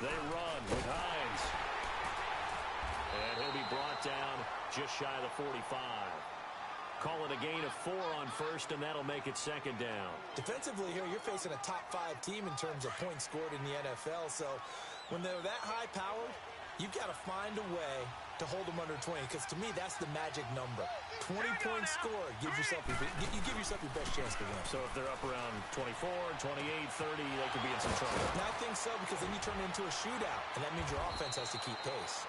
They run with Hines. And he'll be brought down just shy of the 45. Call it a gain of 4 on first, and that'll make it second down. Defensively here, you're facing a top-5 team in terms of points scored in the NFL. So when they're that high-powered, you've got to find a way to hold them under 20, because to me, that's the magic number. 20-point score, you give yourself your best chance to win. So if they're up around 24, 28, 30, they could be in some trouble. And I think so, because then you turn it into a shootout, and that means your offense has to keep pace.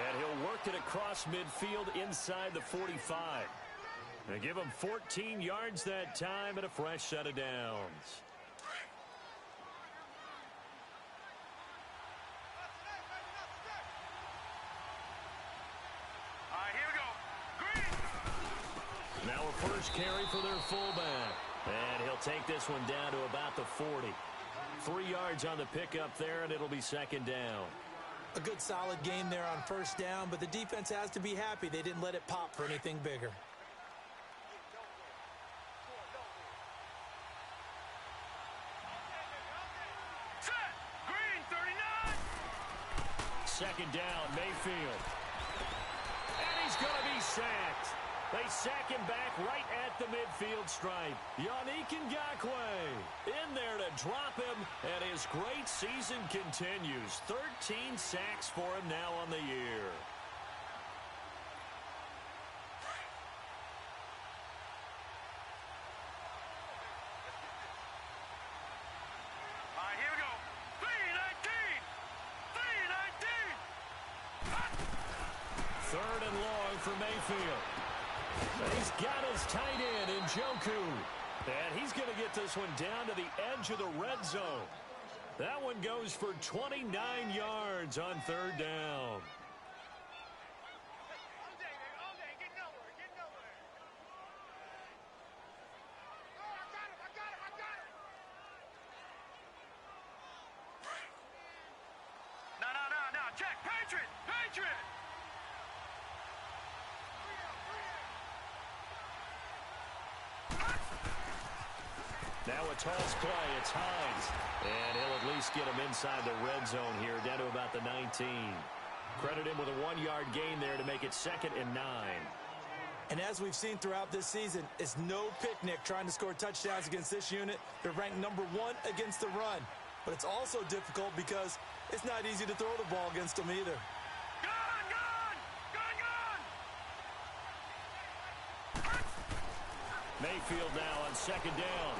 And he'll work it across midfield inside the 45. They give him 14 yards that time and a fresh set of downs. Now a first carry for their fullback. And he'll take this one down to about the 40. 3 yards on the pickup there, and it'll be second down. A good solid gain there on first down, but the defense has to be happy they didn't let it pop for anything bigger. Second down, Mayfield. And he's going to be sacked. They sack him back right at the midfield stripe. Yannick Ngakoue in there to drop him, and his great season continues. 13 sacks for him now on the year. Third and long for Mayfield. He's got his tight end in Njoku. And he's going to get this one down to the edge of the red zone. That one goes for 29 yards on third down. No, check. Patriot! Now a toss play. It's Hines. And he'll at least get him inside the red zone here, down to about the 19. Credit him with a 1-yard gain there to make it 2nd and 9. And as we've seen throughout this season, it's no picnic trying to score touchdowns against this unit. They're ranked number 1 against the run. But it's also difficult because it's not easy to throw the ball against them either. Mayfield now on second down.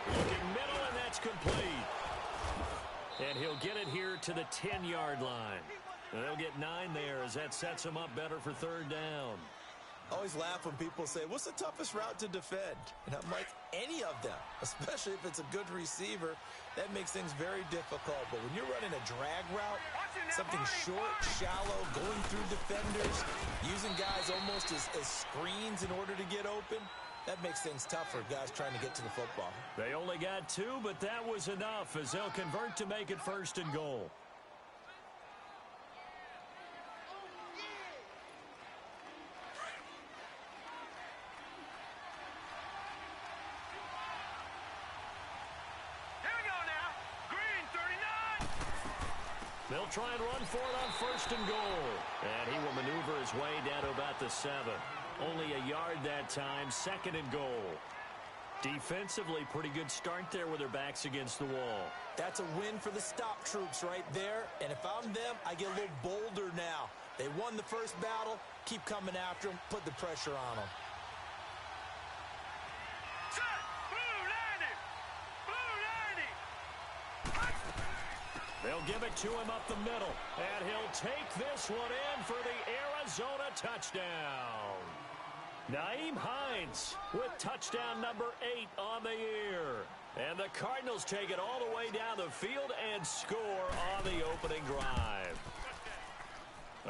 Looking middle, and that's complete. And he'll get it here to the 10-yard line. And they'll get 9 there as that sets him up better for third down. I always laugh when people say, what's the toughest route to defend? And I'm like, any of them, especially if it's a good receiver. That makes things very difficult. But when you're running a drag route, something short, shallow, going through defenders, using guys almost as screens in order to get open, that makes things tough for guys trying to get to the football. They only got 2, but that was enough as they'll convert to make it 1st and goal. They'll try and run for it on 1st and goal. And he will maneuver his way down to about the 7. Only a yard that time, 2nd and goal. Defensively, pretty good start there with their backs against the wall. That's a win for the stop troops right there. And if I'm them, I get a little bolder now. They won the first battle. Keep coming after them. Put the pressure on them. They'll give it to him up the middle, and he'll take this one in for the Arizona touchdown. Nyheim Hines with touchdown number 8 on the year. And the Cardinals take it all the way down the field and score on the opening drive.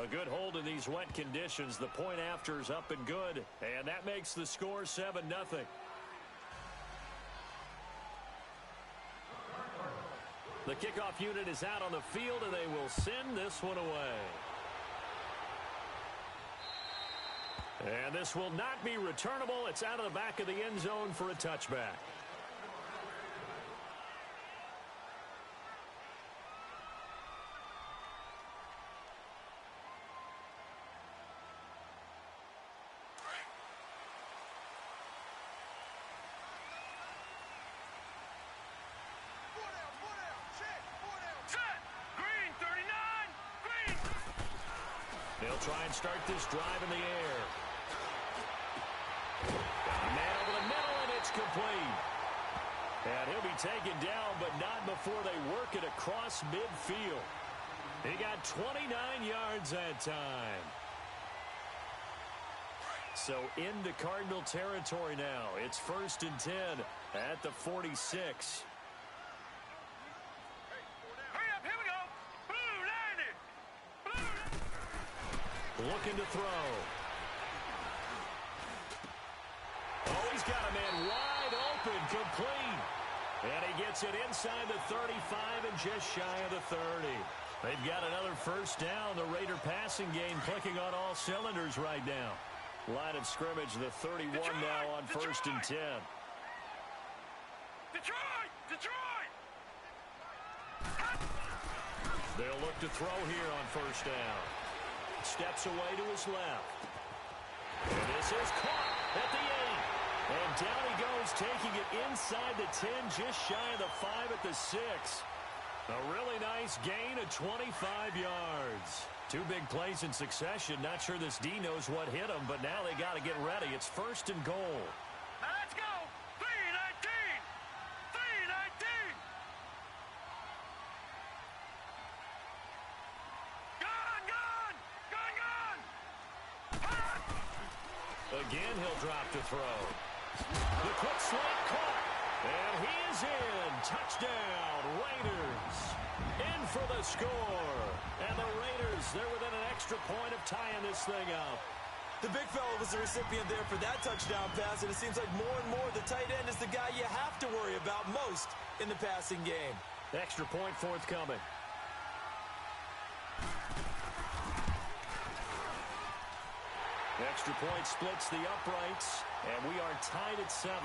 A good hold in these wet conditions. The point after is up and good, and that makes the score 7-0. The kickoff unit is out on the field, and they will send this one away. And this will not be returnable. It's out of the back of the end zone for a touchback. They'll try and start this drive in the air. Man over the middle, and it's complete. And he'll be taken down, but not before they work it across midfield. He got 29 yards that time. So into Cardinal territory now. It's 1st and 10 at the 46. Hurry up, here we go. Blue, landed. Blue. Looking to throw. Oh, he's got a man wide open, complete. And he gets it inside the 35 and just shy of the 30. They've got another first down. The Raider passing game clicking on all cylinders right now. Line of scrimmage, the 31 now on 1st and 10. Detroit! Detroit! They'll look to throw here on 1st down. Steps away to his left. And this is caught at the 8. And down he goes, taking it inside the 10, just shy of the 5 at the 6. A really nice gain of 25 yards. 2 big plays in succession. Not sure this D knows what hit him, but now they got to get ready. It's 1st and goal. Now let's go! 3-19! 3-19! Gone! Gone! Gone! Gone! Again, he'll drop to throw. The quick slant caught. And he is in. Touchdown, Raiders. In for the score. And the Raiders, they're within an extra point of tying this thing up. The big fella was the recipient there for that touchdown pass, and it seems like more and more the tight end is the guy you have to worry about most in the passing game. Extra point forthcoming. Extra point splits the uprights, and we are tied at 7.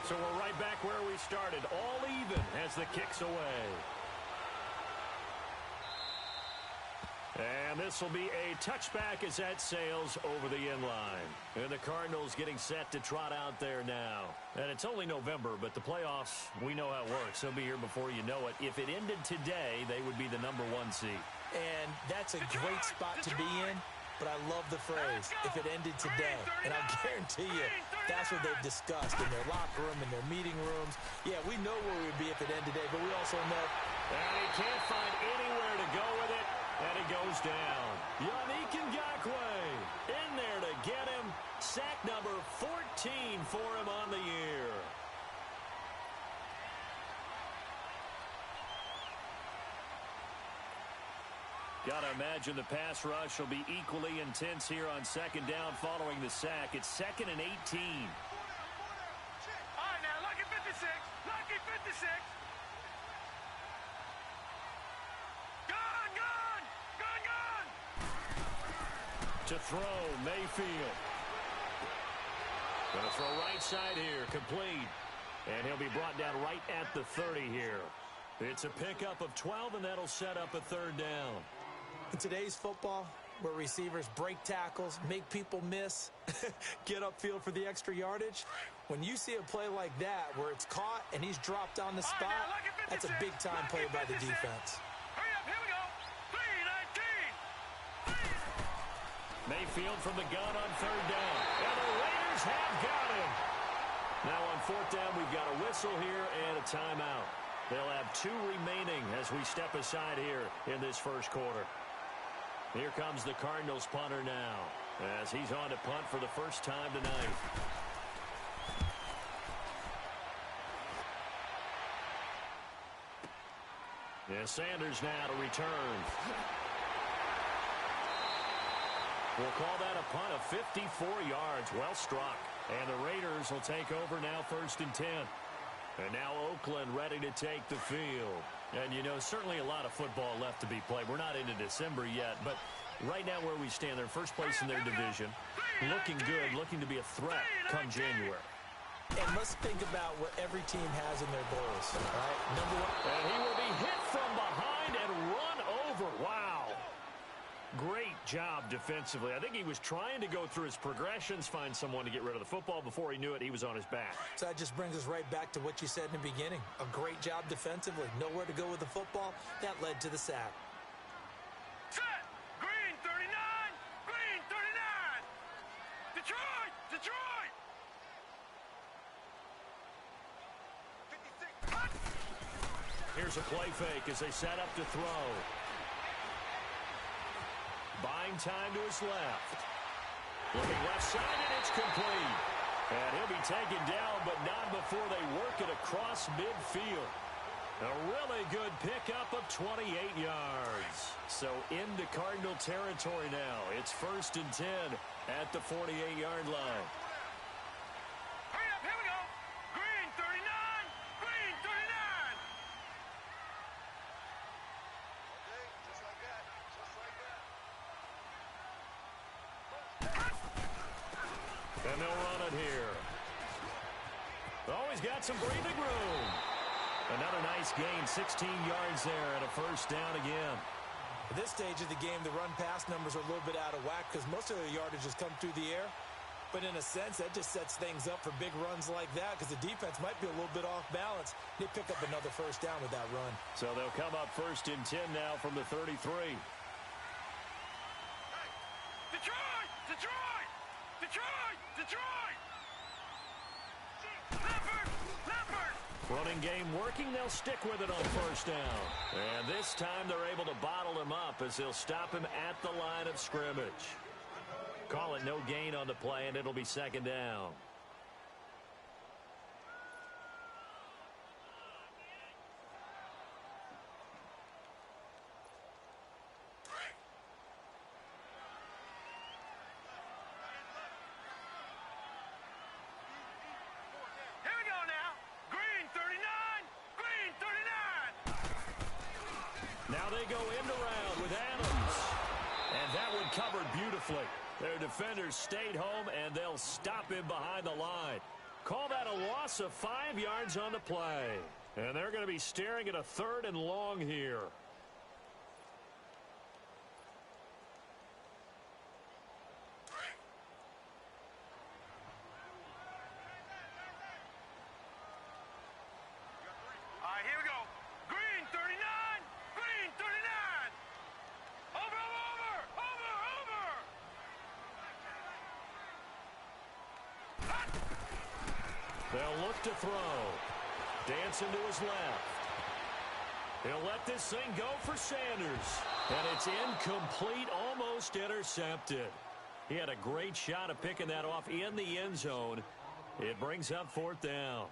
So we're right back where we started, all even as the kick's away. And this will be a touchback as that sails over the end line. And the Cardinals getting set to trot out there now. And it's only November, but the playoffs, we know how it works. They'll be here before you know it. If it ended today, they would be the #1 seed. And that's a great spot to be in, but I love the phrase, if it ended today. And I guarantee you, that's what they've discussed in their locker room, in their meeting rooms. Yeah, we know where we would be if it ended today, but we also know. And he can't find anywhere to go with it. And he goes down. Yannick Ngakoue in there to get him. Sack number 14 for him on the year. Gotta imagine the pass rush will be equally intense here on 2nd down following the sack. It's 2nd and 18. All right, now, lucky 56. Lucky 56. Gone! Gone! Gone! Gone! To throw, Mayfield. Gonna throw right side here, complete. And he'll be brought down right at the 30 here. It's a pickup of 12, and that'll set up a 3rd down. In today's football, where receivers break tackles, make people miss, get upfield for the extra yardage, when you see a play like that where it's caught and he's dropped on the spot, that's a big-time play by the defense. Hurry up, here we go. 3-19. Mayfield from the gun on 3rd down. And the Raiders have got him. Now on 4th down, we've got a whistle here and a timeout. They'll have 2 remaining as we step aside here in this 1st quarter. Here comes the Cardinals punter now as he's on to punt for the first time tonight. Yeah, Sanders now to return. We'll call that a punt of 54 yards. Well struck. And the Raiders will take over now 1st and 10. And now Oakland ready to take the field. And, you know, certainly a lot of football left to be played. We're not into December yet, but right now where we stand, they're first place in their division. Looking good, looking to be a threat come January. And let's think about what every team has in their goals, all right? Number 1. And he will be hit from behind and run over. Wow. Great job defensively. I think he was trying to go through his progressions, find someone to get rid of the football. Before he knew it, he was on his back. So that just brings us right back to what you said in the beginning. A great job defensively. Nowhere to go with the football. That led to the sack. Set. Green 39. Green 39. Detroit. Detroit. 56. Here's a play fake as they set up to throw. Buying time to his left. Looking left side, and it's complete. And he'll be taken down, but not before they work it across midfield. A really good pickup of 28 yards. So into Cardinal territory now. It's 1st and 10 at the 48-yard line. Hurry up, here we go. Green 39. Green 39. Okay, just like that. Just like that. And they'll run it here. Always got some breathing room. Another nice gain, 16 yards there, and a 1st down again. At this stage of the game, the run-pass numbers are a little bit out of whack because most of their yardage has come through the air. But in a sense, that just sets things up for big runs like that because the defense might be a little bit off balance. They pick up another 1st down with that run. So they'll come up 1st and 10 now from the 33. Detroit! Detroit! Detroit! Detroit! Leopard! Leopard! Running game working. They'll stick with it on 1st down. And this time they're able to bottle him up as they'll stop him at the line of scrimmage. Call it no gain on the play, and it'll be 2nd down. Here we go now. Green 39. Green 39. Now they go end around with Adams. And that one covered beautifully. Their defenders stayed home, and they'll stop him behind the line. Call that a loss of 5 yards on the play. And they're going to be staring at a 3rd and long here. All right, here we go. Green 39. Green 39. Over, over, over, over. Hot. They'll look to throw. Dancing to his left. He'll let this thing go for Sanders. And it's incomplete, almost intercepted. He had a great shot at picking that off in the end zone. It brings up 4th down.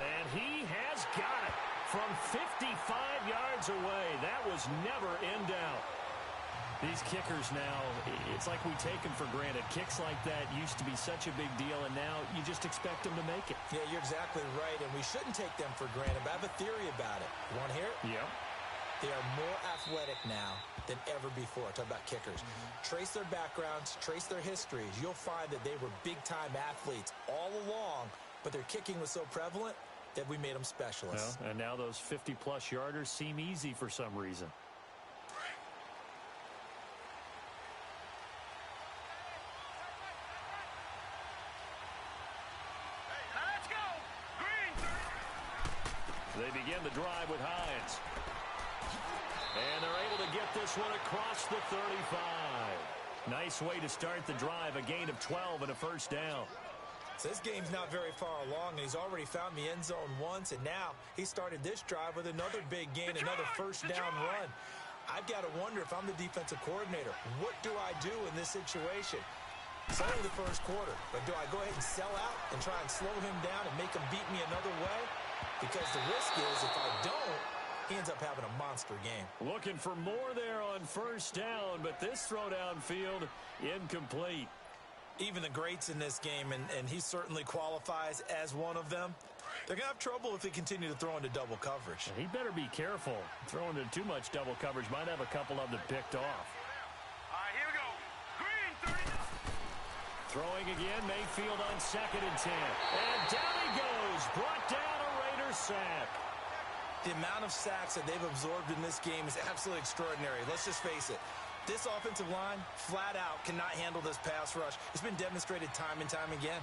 And he has got it from 55 yards away. That was never in doubt. These kickers now, it's like we take them for granted. Kicks like that used to be such a big deal, and now you just expect them to make it. Yeah, you're exactly right, and we shouldn't take them for granted, but I have a theory about it. You want to hear it? Yeah. They are more athletic now than ever before. Talk about kickers. Trace their backgrounds, trace their histories. You'll find that they were big-time athletes all along, but their kicking was so prevalent that we made them specialists. Well, and now those 50-plus yarders seem easy for some reason. Let's go. Green 30. They begin the drive with Hines. And they're able to get this one across the 35. Nice way to start the drive. A gain of 12 and a 1st down. So this game's not very far along, and he's already found the end zone once, and now he started this drive with another big gain, another 1st down run. I've got to wonder if I'm the defensive coordinator, what do I do in this situation? It's only the 1st quarter, but do I go ahead and sell out and try and slow him down and make him beat me another way? Because the risk is if I don't, he ends up having a monster game. Looking for more there on 1st down, but this throw downfield incomplete. Even the greats in this game, and he certainly qualifies as one of them, they're going to have trouble if they continue to throw into double coverage. He better be careful. Throwing into too much double coverage might have a couple of them picked off. All right, here we go. Green 30. Throwing again, Mayfield on 2nd and 10. And down he goes. Brought down a sack. The amount of sacks that they've absorbed in this game is absolutely extraordinary. Let's just face it. This offensive line, flat out, cannot handle this pass rush. It's been demonstrated time and time again.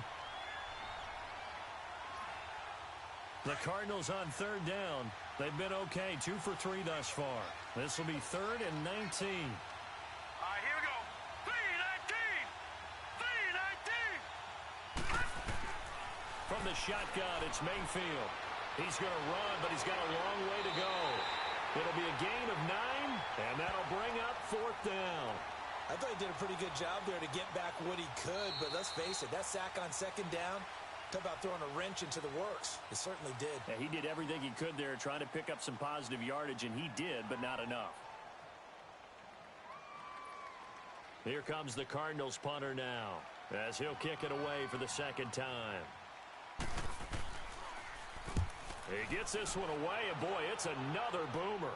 The Cardinals on third down. They've been okay, 2 for 3 thus far. This will be 3rd and 19. All right, here we go. 3-19. 3-19. From the shotgun, it's Mayfield. He's going to run, but he's got a long way to go. It'll be a gain of 9, and that'll bring up 4th down. I thought he did a pretty good job there to get back what he could, but let's face it, that sack on 2nd down, talk about throwing a wrench into the works. It certainly did. Yeah, he did everything he could there trying to pick up some positive yardage, and he did, but not enough. Here comes the Cardinals punter now, as he'll kick it away for the 2nd time. He gets this one away, and boy, it's another boomer.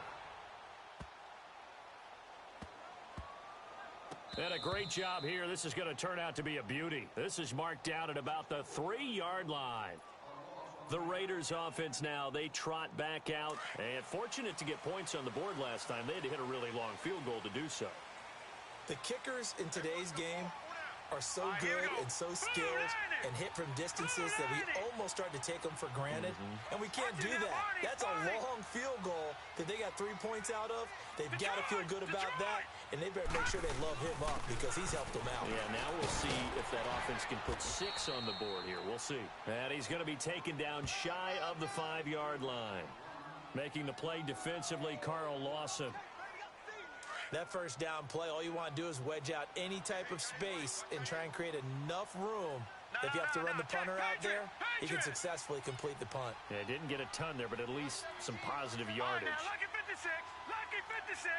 And a great job here. This is going to turn out to be a beauty. This is marked down at about the 3-yard line. The Raiders offense now, they trot back out. And fortunate to get points on the board last time. They had to hit a really long field goal to do so. The kickers in today's game are so good and so skilled and hit from distances that we almost start to take them for granted. And we can't do that. That's a long field goal that they got 3 points out of. They've got to feel good about that, and they better make sure they love him up because he's helped them out. Yeah, now we'll see if that offense can put 6 on the board here. We'll see. And he's going to be taken down shy of the 5-yard line. Making the play defensively, Carl Lawson. That first down play, all you want to do is wedge out any type of space and try and create enough room. If you have to run the punter out there, he can successfully complete the punt. Yeah, didn't get a ton there, but at least some positive yardage. Lucky 56. Lucky 56.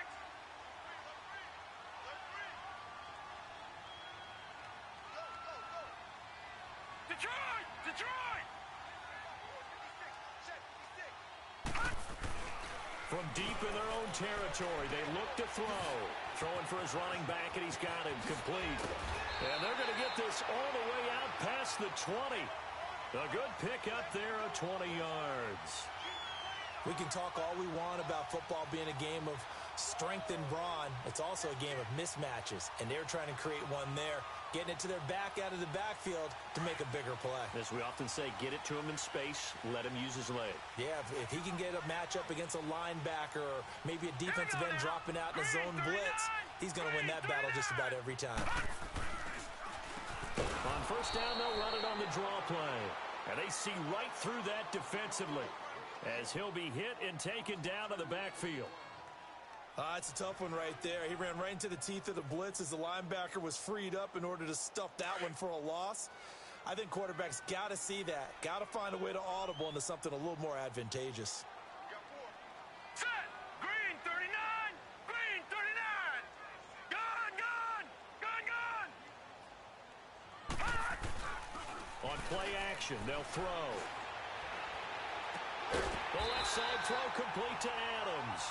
Detroit! Detroit! From deep in their own territory, they look to throw. Throwing for his running back, and he's got him complete. And they're going to get this all the way out past the 20. A good pick up there of 20 yards. We can talk all we want about football being a game of strength and brawn. It's also a game of mismatches, and they're trying to create one there, getting it to their back out of the backfield to make a bigger play. As we often say, get it to him in space, let him use his leg. Yeah, if he can get a matchup against a linebacker or maybe a defensive end dropping out in a zone blitz, he's going to win that battle just about every time. On first down, they'll run it on the draw play. And they see right through that defensively as he'll be hit and taken down to the backfield. It's a tough one right there. He ran right into the teeth of the blitz as the linebacker was freed up in order to stuff that one for a loss. I think quarterbacks got to see that. Got to find a way to audible into something a little more advantageous. Set! Green 39! Green 39! Gun! Gun! Gun! Gun! On play action, they'll throw. The left side throw complete to Adams.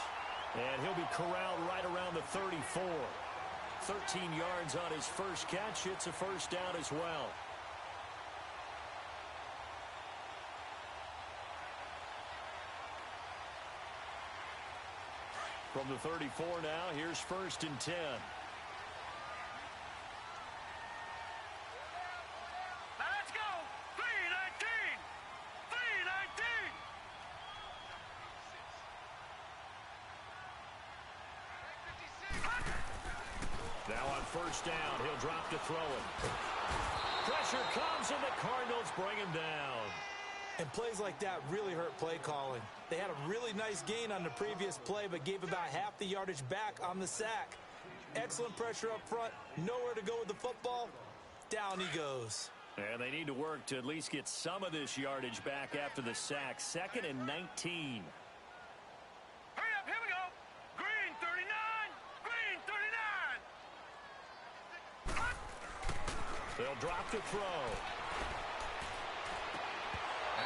And he'll be corralled right around the 34. 13 yards on his first catch. It's a first down as well. From the 34 now, here's 1st and 10. Let's go! 3-19! 3-19! Now on first down, he'll drop to throw it. Pressure comes, and the Cardinals bring him down. And plays like that really hurt play calling. They had a really nice gain on the previous play, but gave about half the yardage back on the sack. Excellent pressure up front. Nowhere to go with the football. Down he goes. And they need to work to at least get some of this yardage back after the sack. 2nd and 19. Hurry up, here we go! Green 39! Green 39! They'll drop to throw.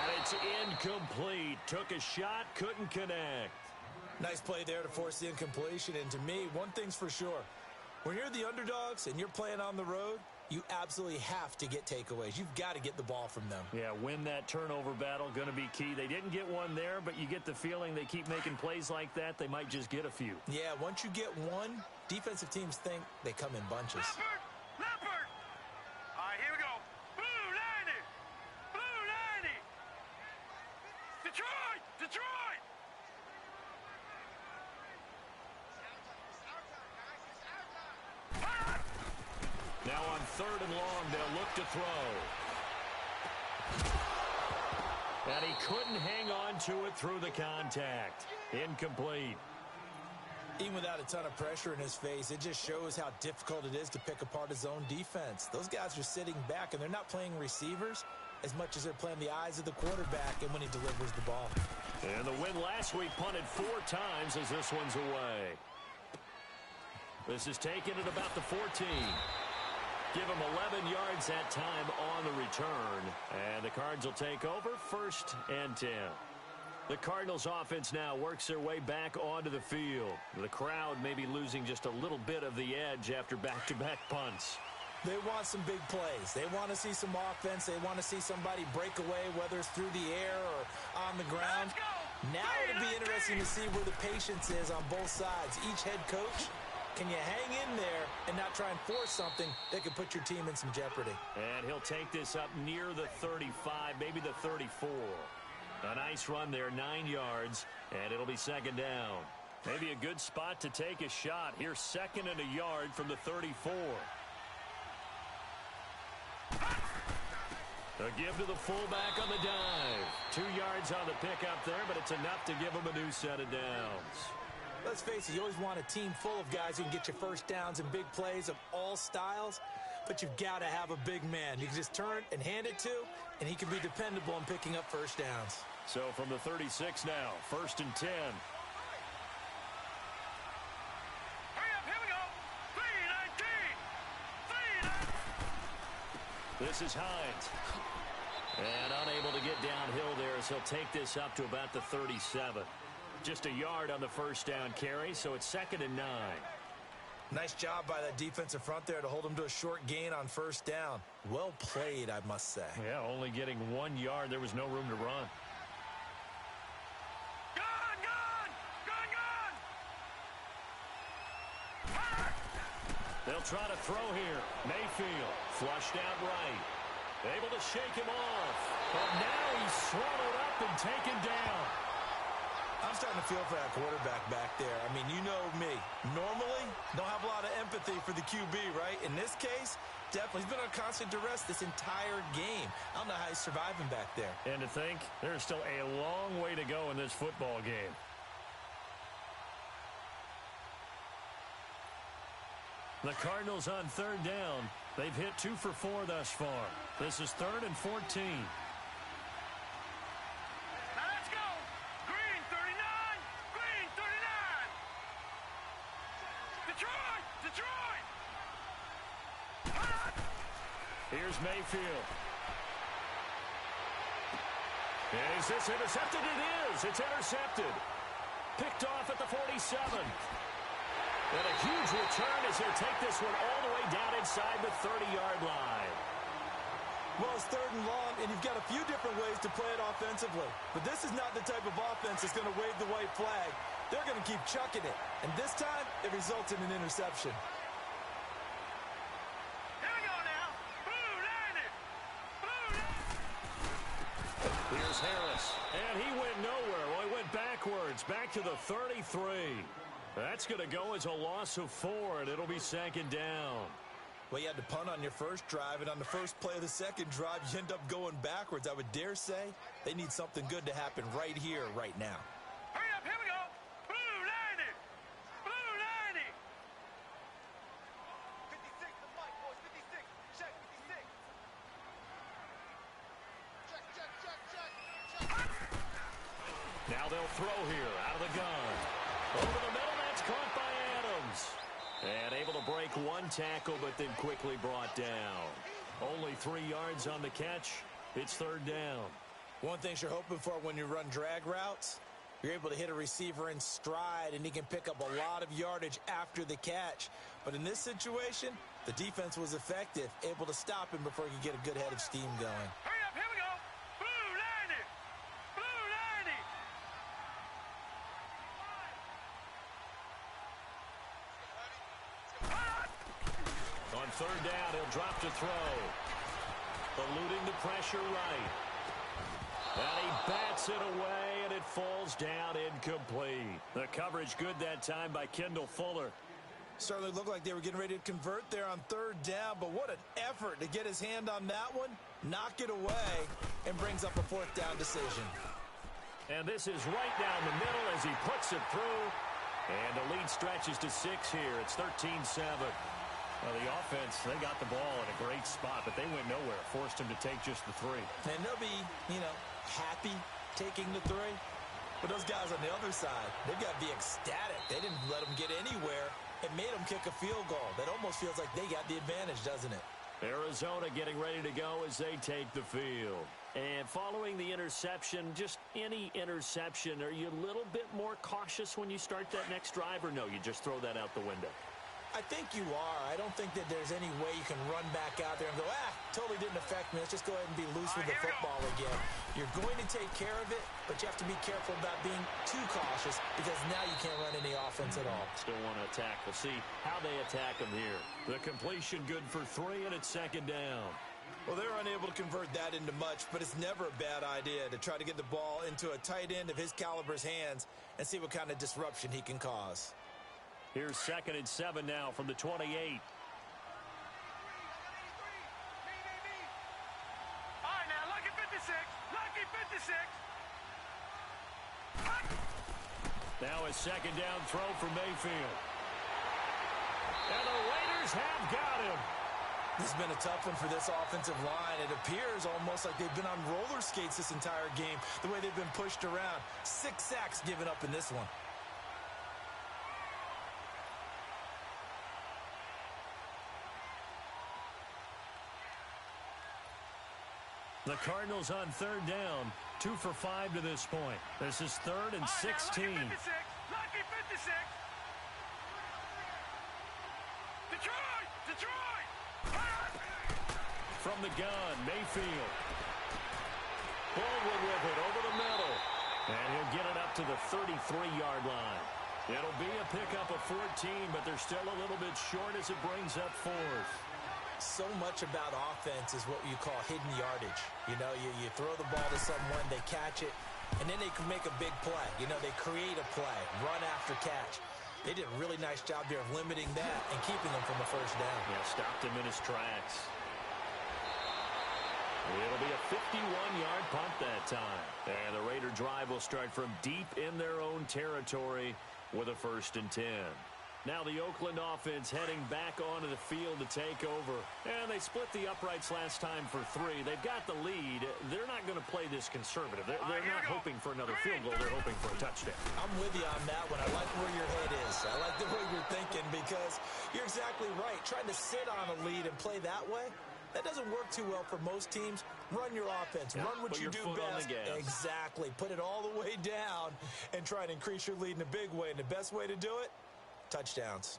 And it's incomplete. Took a shot, couldn't connect. Nice play there to force the incompletion. And to me, one thing's for sure. When you're the underdogs and you're playing on the road, you absolutely have to get takeaways. You've got to get the ball from them. Yeah, win that turnover battle, going to be key. They didn't get one there, but you get the feeling they keep making plays like that, they might just get a few. Yeah, once you get one, defensive teams think they come in bunches. Leopard! All right, here we go. Blue 90! Blue 90! Detroit! Detroit! Now on 3rd and long, they'll look to throw. And he couldn't hang on to it through the contact. Incomplete. Even without a ton of pressure in his face, it just shows how difficult it is to pick apart his own defense. Those guys are sitting back, and they're not playing receivers as much as they're playing the eyes of the quarterback and when he delivers the ball. And the win last week punted 4 times as this one's away. This is taken at about the 14. Give him 11 yards that time on the return. And the Cards will take over 1st and 10. The Cardinals offense now works their way back onto the field. The crowd may be losing just a little bit of the edge after back-to-back punts. They want some big plays. They want to see some offense. They want to see somebody break away, whether it's through the air or on the ground. Now it'll be interesting to see where the patience is on both sides. Each head coach, can you hang in there and not try and force something that could put your team in some jeopardy? And he'll take this up near the 35, maybe the 34. A nice run there, 9 yards, and it'll be 2nd down. Maybe a good spot to take a shot. Here's 2nd and a yard from the 34. A give to the fullback on the dive. 2 yards on the pickup there, but it's enough to give him a new set of downs. Let's face it, you always want a team full of guys who can get you first downs and big plays of all styles, but you've got to have a big man you can just turn and hand it to, and he can be dependable in picking up first downs. So from the 36 now, 1st and 10. Hurry up, here we go. 3-19. This is Hines. And unable to get downhill there as he'll take this up to about the 37. Just a yard on the first down carry, so it's 2nd and 9. Nice job by that defensive front there to hold him to a short gain on first down. Well played, I must say. Yeah, only getting 1 yard. There was no room to run. They'll try to throw here. Mayfield flushed out right. Able to shake him off. But now he's swallowed up and taken down. I'm starting to feel for that quarterback back there. I mean, you know me. Normally, don't have a lot of empathy for the QB, right? In this case, definitely. He's been on constant duress this entire game. I don't know how he's surviving back there. And to think, there's still a long way to go in this football game. The Cardinals on 3rd down. They've hit 2 for 4 thus far. This is 3rd and 14. Now let's go. Green 39. Green 39. Detroit. Detroit. Here's Mayfield. Is this intercepted? It is. It's intercepted. Picked off at the 47. And a huge return as he'll take this one all the way down inside the 30-yard line. Well, it's 3rd and long, and you've got a few different ways to play it offensively. But this is not the type of offense that's going to wave the white flag. They're going to keep chucking it. And this time, it results in an interception. Here we go now. Blue 90. Blue 90. Here's Harris. And he went nowhere. Well, he went backwards, back to the 33. That's going to go as a loss of 4, and it'll be 2nd down. Well, you had to punt on your first drive, and on the first play of the second drive, you end up going backwards. I would dare say they need something good to happen right here, right now. Hurry up, here we go. Blue 90. Blue 90. 56, the mic, boys. 56. Check, 56. Check. Now they'll throw here out of the gun. Over the middle, that's caught by Adams. And able to break 1 tackle, but then quickly brought down. Only 3 yards on the catch. It's 3rd down. One thing you're hoping for when you run drag routes, You're able to hit a receiver in stride, and he can pick up a lot of yardage after the catch. But in this situation, the defense was effective, able to stop him before he could get a good head of steam going. Hurry up, here we go. Blue 90. Blue 90. On third down, he'll drop to throw. Eluding the pressure right. And he bats it away, and it falls down incomplete. The coverage good that time by Kendall Fuller. Certainly looked like they were getting ready to convert there on third down, but what an effort to get his hand on that one, knock it away, and brings up a fourth down decision. And this is right down the middle as he puts it through. And the lead stretches to 6 here. It's 13-7. Well, the offense, they got the ball in a great spot, but they went nowhere. Forced him to take just the 3. And they'll be, happy taking the 3. But those guys on the other side, they've got to be ecstatic. They didn't let them get anywhere. It made them kick a field goal. That almost feels like they got the advantage, doesn't it? Arizona getting ready to go as they take the field. And following the interception, just any interception, are you a little bit more cautious when you start that next drive, or no, you just throw that out the window? I think you are. I don't think that there's any way you can run back out there and go, totally didn't affect me. Let's just go ahead and be loose with the football again. You're going to take care of it, but you have to be careful about being too cautious because now you can't run any offense at all. Still want to attack. We'll see how they attack them here. The completion good for 3, and it's second down. Well, they're unable to convert that into much, but it's never a bad idea to try to get the ball into a tight end of his caliber's hands and see what kind of disruption he can cause. Here's 2nd and 7 now from the 28. All right, now, lucky 56. Lucky 56. Now a second down throw for Mayfield. And the Raiders have got him. This has been a tough one for this offensive line. It appears almost like they've been on roller skates this entire game, the way they've been pushed around. 6 sacks given up in this one. The Cardinals on third down, 2 for 5 to this point. This is 3rd and 16. Lucky 56. Lucky 56. Detroit! Detroit! From the gun, Mayfield. Baldwin with it over the middle. And he'll get it up to the 33-yard line. It'll be a pickup of 14, but they're still a little bit short as it brings up 4th. So much about offense is what you call hidden yardage. You throw the ball to someone, they catch it, and then they can make a big play. They create a play, run after catch. They did a really nice job there of limiting that and keeping them from a first down. Yeah, stopped him in his tracks. It'll be a 51-yard punt that time. And the Raider drive will start from deep in their own territory with a 1st and 10. Now the Oakland offense heading back onto the field to take over. And they split the uprights last time for 3. They've got the lead. They're not going to play this conservative. They're not hoping for another field goal. They're hoping for a touchdown. I'm with you on that one. I like where your head is. I like the way you're thinking because you're exactly right. Trying to sit on a lead and play that way, that doesn't work too well for most teams. Run your offense. Run what you do best. Exactly. Put it all the way down and try and increase your lead in a big way. And the best way to do it, touchdowns.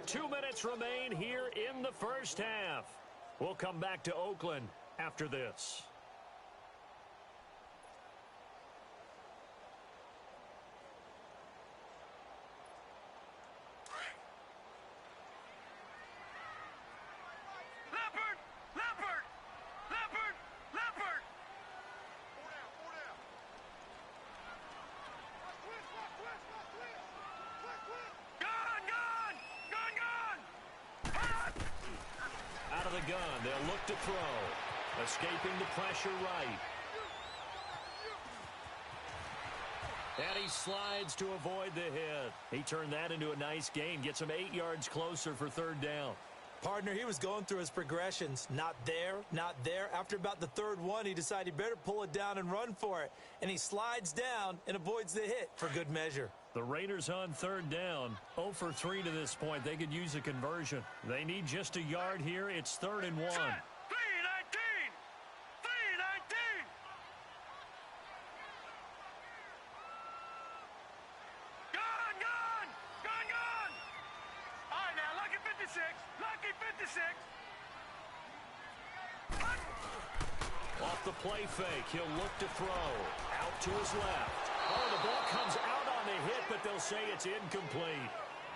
Two minutes remain here in the first half. We'll come back to Oakland after this. Gun. They'll look to throw. Escaping the pressure right. And he slides to avoid the hit. He turned that into a nice gain. Gets him 8 yards closer for 3rd down. Partner, he was going through his progressions. Not there, not there. After about the third one, he decided he better pull it down and run for it. And he slides down and avoids the hit for good measure. The Raiders on third down. 0 for 3 to this point. They could use a conversion. They need just a yard here. It's 3rd and 1. 319! 319! Gone! Gone! Gone! Gone! All right, now, lucky 56. Lucky 56. Off the play fake, he'll look to throw. Out to his left. Oh, the ball comes out on the hit, but they'll say it's incomplete.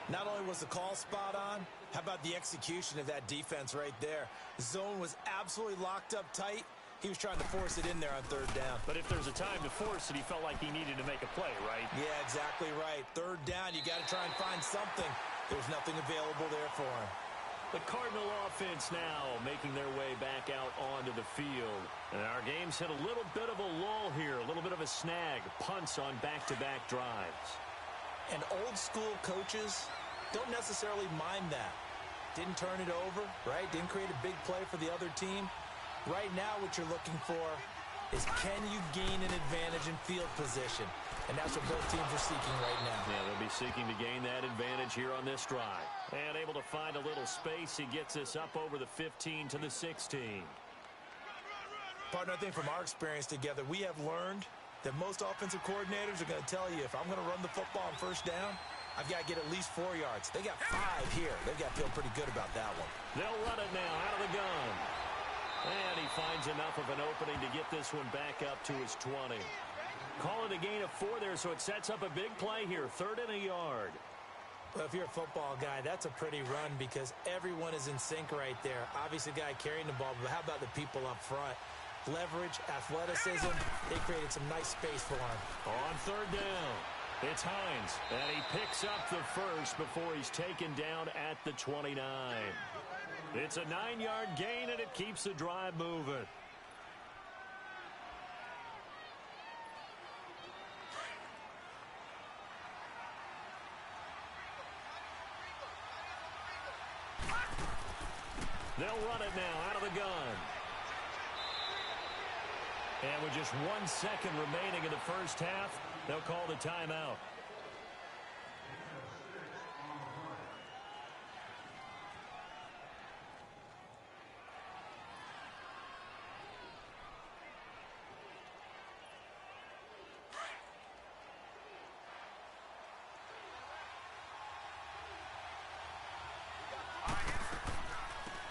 Not only was the call spot on, how about the execution of that defense right there? The zone was absolutely locked up tight. He was trying to force it in there on third down. But if there's a time to force it, he felt like he needed to make a play, right? Yeah, exactly right. Third down, you got to try and find something. There's nothing available there for him. The Cardinal offense now making their way back out onto the field. And our game's hit a little bit of a lull here, a little bit of a snag. Punts on back-to-back drives. And old school coaches don't necessarily mind that. Didn't turn it over, right? Didn't create a big play for the other team. Right now what you're looking for is can you gain an advantage in field position? And that's what both teams are seeking right now. Yeah, they'll be seeking to gain that advantage here on this drive. And able to find a little space. He gets us up over the 15 to the 16. Partner, I think from our experience together, we have learned that most offensive coordinators are going to tell you if I'm going to run the football on first down, I've got to get at least 4 yards. They got 5 here. They've got to feel pretty good about that one. They'll run it now out of the gun. And he finds enough of an opening to get this one back up to his 20. Call it a gain of 4 there, so it sets up a big play here. 3rd and a yard. Well, if you're a football guy, that's a pretty run because everyone is in sync right there. Obviously, the guy carrying the ball, but how about the people up front? Leverage, athleticism, they created some nice space for him. On 3rd down, it's Hines, and he picks up the first before he's taken down at the 29. It's a 9-yard gain, and it keeps the drive moving. They'll run it now out of the gun. And with just 1 second remaining in the first half, they'll call the timeout.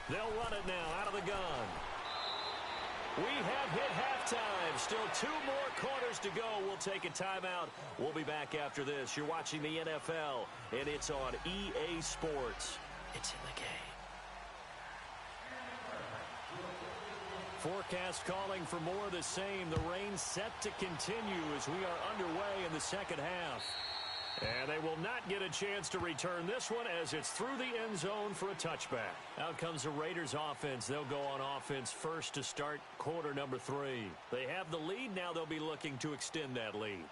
They'll run it now out of the gun. We have hit halftime. Still 2 more quarters to go. We'll take a timeout. We'll be back after this. You're watching the NFL, and it's on EA Sports. It's in the game. Forecast calling for more of the same. The rain set to continue as we are underway in the second half. And they will not get a chance to return this one as it's through the end zone for a touchback. Out comes the Raiders offense. They'll go on offense first to start quarter number 3. They have the lead. Now they'll be looking to extend that lead.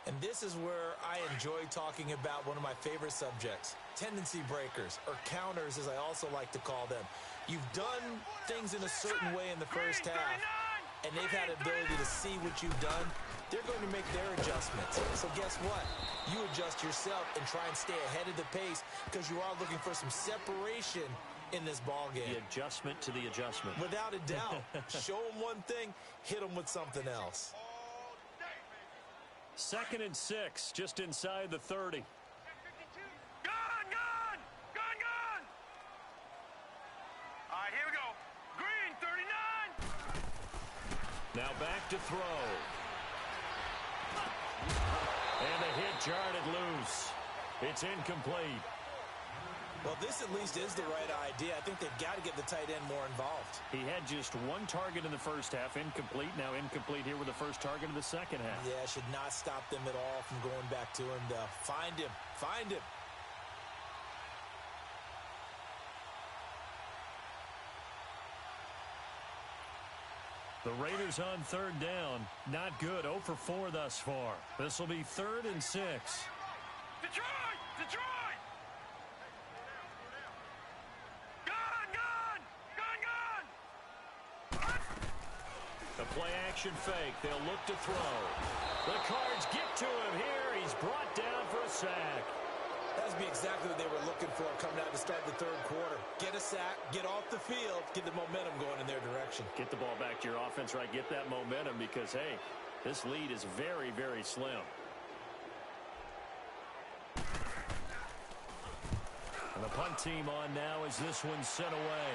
And this is where I enjoy talking about one of my favorite subjects, tendency breakers, or counters as I also like to call them. You've done things in a certain way in the first half, and they've had the ability to see what you've done. They're going to make their adjustments. So guess what? You adjust yourself and try and stay ahead of the pace because you are looking for some separation in this ball game. The adjustment to the adjustment. Without a doubt. Show them one thing, hit them with something else. 2nd and 6, just inside the 30. Gone! Gone! Gone! Gone! All right, here we go. Green, 39. Now back to throw. And the hit jarred it loose. It's incomplete. Well, this at least is the right idea. I think they've got to get the tight end more involved. He had just 1 target in the first half, incomplete. Now incomplete here with the first target of the second half. Yeah, should not stop them at all from going back to him, though. Find him. Find him. The Raiders on 3rd down. Not good. 0 for 4 thus far. This will be 3rd and 6. Detroit! Detroit! Gone! play action fake. They'll look to throw. The Cards get to him here. He's brought down for a sack. That would be exactly what they were looking for coming out to start the third quarter. Get a sack, get off the field, get the momentum going in their direction. Get the ball back to your offense, right? Get that momentum because, hey, this lead is very, very slim. And the punt team on now as this one's sent away.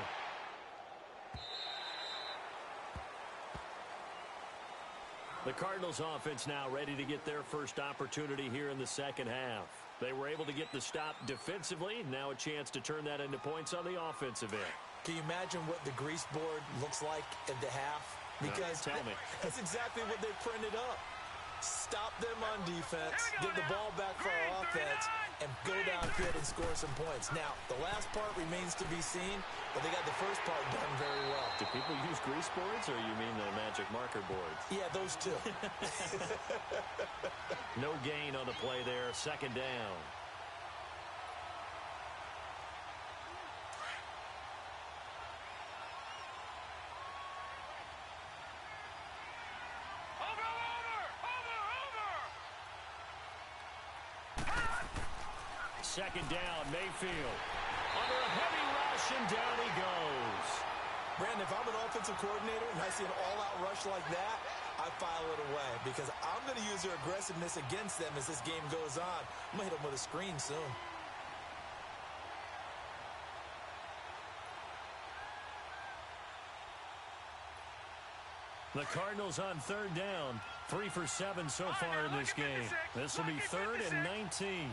The Cardinals offense now ready to get their first opportunity here in the second half. They were able to get the stop defensively. Now a chance to turn that into points on the offensive end. Can you imagine what the grease board looks like at the half? Because tell me. That's exactly what they printed up. Stop them on defense, get the ball back for our offense, and go downfield and score some points. Now, the last part remains to be seen, but they got the first part done very well. Do people use grease boards, or you mean the magic marker boards? Yeah, those two. No gain on the play there. Second down. Second down, Mayfield. Under a heavy rush, and down he goes. Brandon, if I'm an offensive coordinator and I see an all-out rush like that, I file it away because I'm going to use their aggressiveness against them as this game goes on. I'm going to hit them with a screen soon. The Cardinals on third down. 3 for 7 so far in this game. This will be 3rd and 19.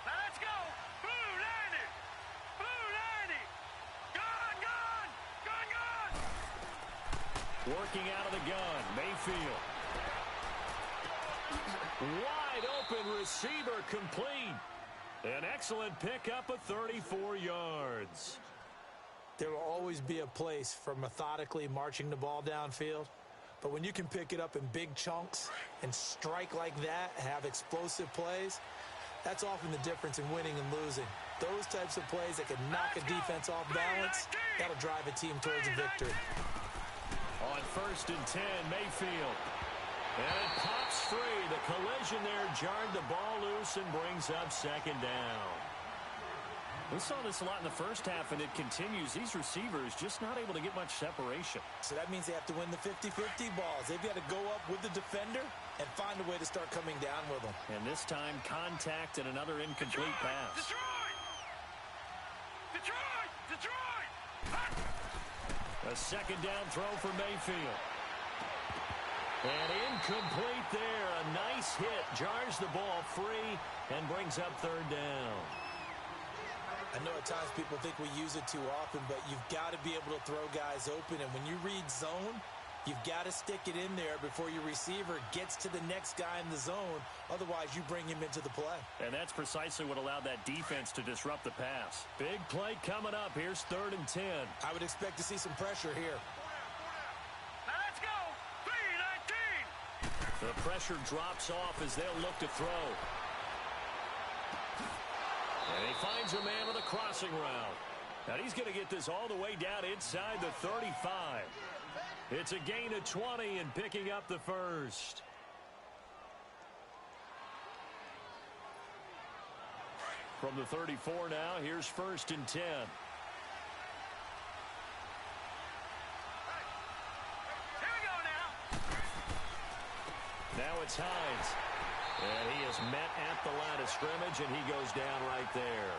Now let's go. Blue 90. Blue 90. Gun, gun. Gun, gun. Working out of the gun. Mayfield. Wide open receiver complete. An excellent pickup of 34 yards. There will always be a place for methodically marching the ball downfield. But when you can pick it up in big chunks and strike like that, have explosive plays, that's often the difference in winning and losing. Those types of plays that can knock a defense off balance, that'll drive a team towards a victory. On 1st and 10, Mayfield. And it pops free. The collision there jarred the ball loose and brings up second down. We saw this a lot in the first half, and it continues. These receivers just not able to get much separation. So that means they have to win the 50-50 balls. They've got to go up with the defender and find a way to start coming down with them. And this time, contact and another incomplete pass. Detroit! Detroit! Detroit! A second down throw for Mayfield. And incomplete there. A nice hit. Jars the ball free and brings up third down. I know at times people think we use it too often, but you've got to be able to throw guys open. And when you read zone, you've got to stick it in there before your receiver gets to the next guy in the zone. Otherwise, you bring him into the play. And that's precisely what allowed that defense to disrupt the pass. Big play coming up. Here's 3rd and 10. I would expect to see some pressure here. Now let's go. 3-19. The pressure drops off as they'll look to throw. And he finds a man with a crossing route. Now he's going to get this all the way down inside the 35. It's a gain of 20 and picking up the first. From the 34 now, here's 1st and 10. Here we go now. Now it's Hines. And he is met at the line of scrimmage, and he goes down right there.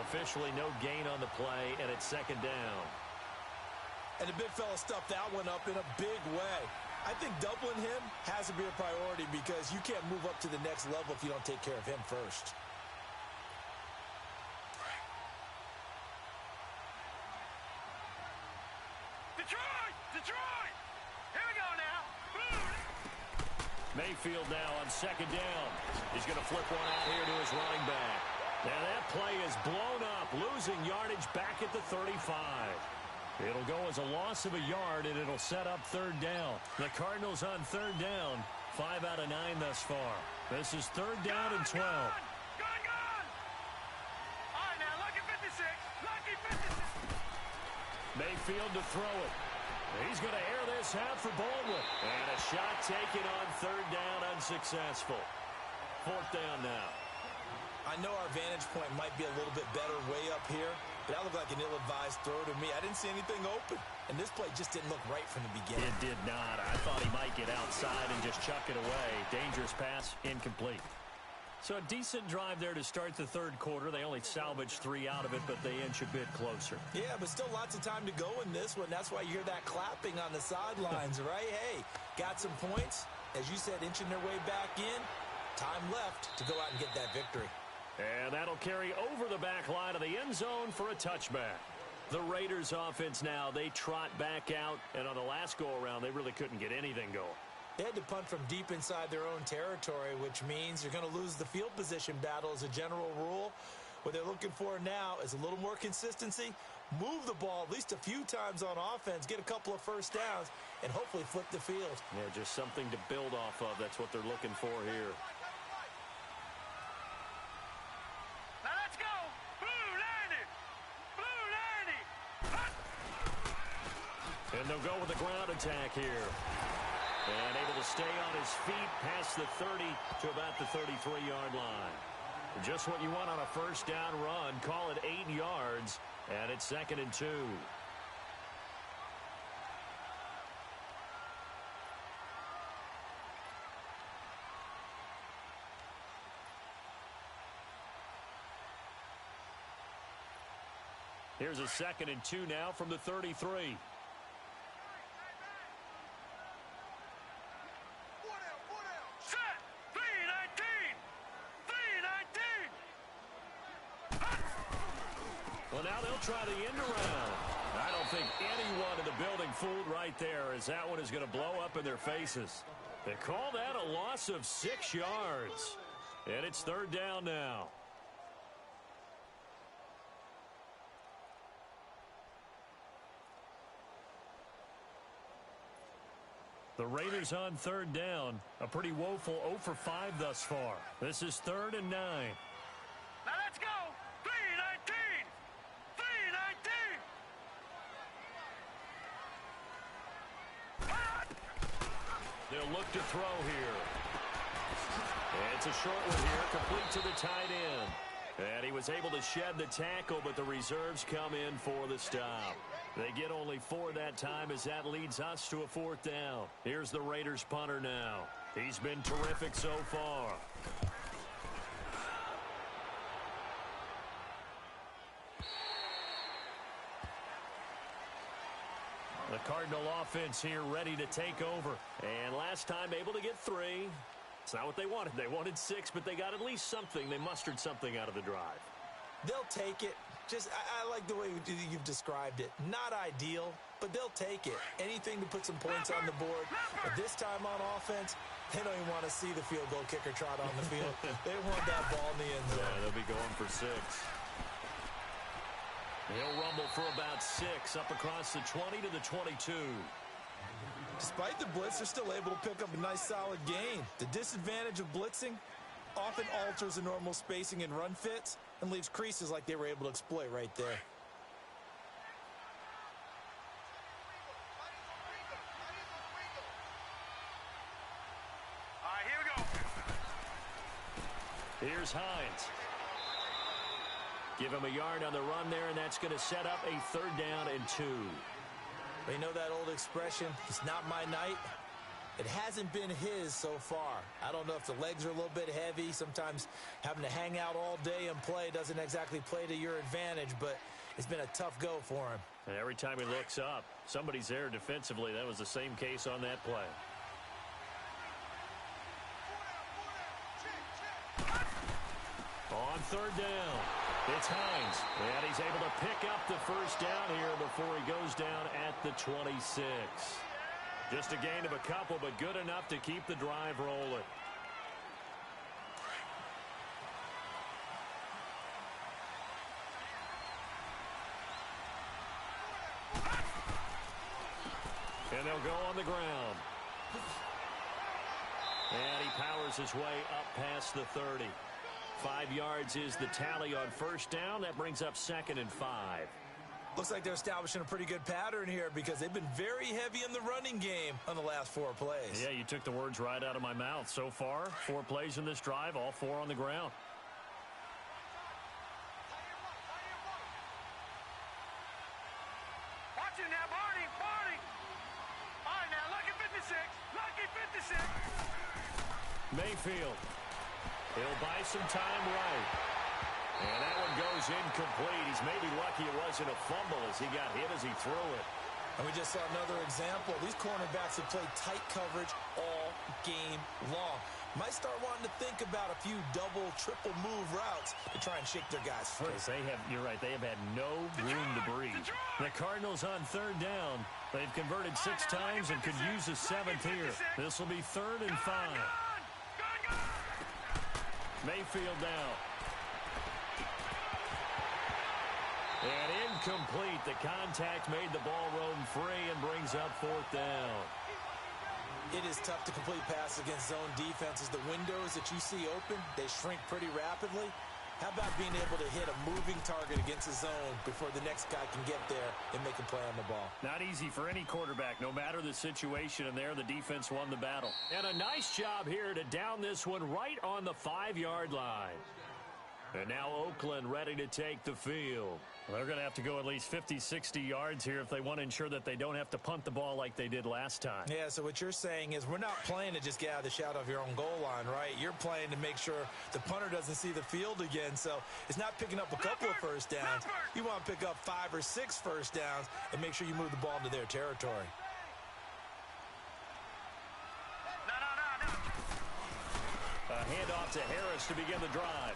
Officially no gain on the play, and it's second down. And the big fella stuffed that one up in a big way. I think doubling him has to be a priority because you can't move up to the next level if you don't take care of him first. Detroit! Detroit! Here we go now. Mayfield now on second down. He's going to flip one out here to his running back. And that play is blown up, losing yardage back at the 35. It'll go as a loss of a yard, and it'll set up third down. The Cardinals on third down, 5 out of 9 thus far. This is 3rd down and 12. Gun, gun! All right, now, lucky 56. Lucky 56. Mayfield to throw it. He's going to air this out for Baldwin. And a shot taken on third down, unsuccessful. Fourth down now. I know our vantage point might be a little bit better way up here, but that looked like an ill-advised throw to me. I didn't see anything open, and this play just didn't look right from the beginning. It did not. I thought he might get outside and just chuck it away. Dangerous pass, incomplete. So a decent drive there to start the third quarter. They only salvaged 3 out of it, but they inch a bit closer. Yeah, but still lots of time to go in this one. That's why you hear that clapping on the sidelines, right? Hey, got some points. As you said, inching their way back in. Time left to go out and get that victory. And that'll carry over the back line of the end zone for a touchback. The Raiders offense now, they trot back out, and on the last go-around, they really couldn't get anything going. They had to punt from deep inside their own territory, which means you're going to lose the field position battle as a general rule. What they're looking for now is a little more consistency, move the ball at least a few times on offense, get a couple of first downs, and hopefully flip the field. Yeah, just something to build off of. That's what they're looking for here. Now let's go! Blue 90! Blue 90! And they'll go with the ground attack here. And able to stay on his feet past the 30 to about the 33-yard line. Just what you want on a first down run. Call it 8 yards, and it's 2nd and 2. Here's a 2nd and 2 now from the 33. Well, now they'll try the end around. I don't think anyone in the building fooled right there, as that one is going to blow up in their faces. They call that a loss of 6 yards. And it's 3rd down now. The Raiders on 3rd down. A pretty woeful 0 for 5 thus far. This is 3rd and 9. Now let's go! 319! 319! They'll look to throw here. And it's a short one here, complete to the tight end. And he was able to shed the tackle, but the reserves come in for the stop. They get only 4 that time, as that leads us to a 4th down. Here's the Raiders punter now. He's been terrific so far. The Cardinal offense here ready to take over. And last time able to get 3. It's not what they wanted. They wanted 6, but they got at least something. They mustered something out of the drive. They'll take it. I like the way you've described it. Not ideal, but they'll take it. Anything to put some points on the board. But this time on offense, they don't even want to see the field goal kicker trot on the field. They want that ball in the end zone. Yeah, they'll be going for 6. He'll rumble for about 6 up across the 20 to the 22. Despite the blitz, they're still able to pick up a nice solid gain. The disadvantage of blitzing often alters the normal spacing and run fits and leaves creases like they were able to exploit right there. All right, here we go. Here's Hines. Give him a yard on the run there, and that's going to set up a 3rd down and 2. They know that old expression, it's not my night. It hasn't been his so far. I don't know if the legs are a little bit heavy. Sometimes having to hang out all day and play doesn't exactly play to your advantage, but it's been a tough go for him. And every time he looks up, somebody's there defensively. That was the same case on that play. On 3rd down, it's Hines. And he's able to pick up the first down here before he goes down at the 26. Just a gain of a couple, but good enough to keep the drive rolling. And they'll go on the ground. And he powers his way up past the 30. 5 yards is the tally on first down. That brings up 2nd and 5. Looks like they're establishing a pretty good pattern here because they've been very heavy in the running game on the last 4 plays. Yeah, you took the words right out of my mouth. So far, 4 plays in this drive, all 4 on the ground. Watch it now, Barney, Barney. All right, now, lucky 56, lucky 56. Mayfield. He'll buy some time right. And that one goes incomplete. He's maybe lucky it wasn't a fumble as he got hit as he threw it. And we just saw another example. These cornerbacks have played tight coverage all game long. Might start wanting to think about a few double, triple move routes to try and shake their guys free. You're right, they have had no room to breathe. The Cardinals on 3rd down. They've converted 6 times and could use a 7th here. This will be 3rd and 5. Mayfield now. And incomplete. The contact made the ball roam free and brings up 4th down. It is tough to complete passes against zone defenses. The windows that you see open, they shrink pretty rapidly. How about being able to hit a moving target against a zone before the next guy can get there and make a play on the ball? Not easy for any quarterback, no matter the situation, and there the defense won the battle. And a nice job here to down this one right on the 5-yard line. And now Oakland ready to take the field. Well, they're going to have to go at least 50, 60 yards here if they want to ensure that they don't have to punt the ball like they did last time. Yeah, so what you're saying is we're not playing to just get out of the shadow of your own goal line, right? You're playing to make sure the punter doesn't see the field again. So it's not picking up a couple of first downs. You want to pick up 5 or 6 first downs and make sure you move the ball into their territory. A handoff to Harris to begin the drive.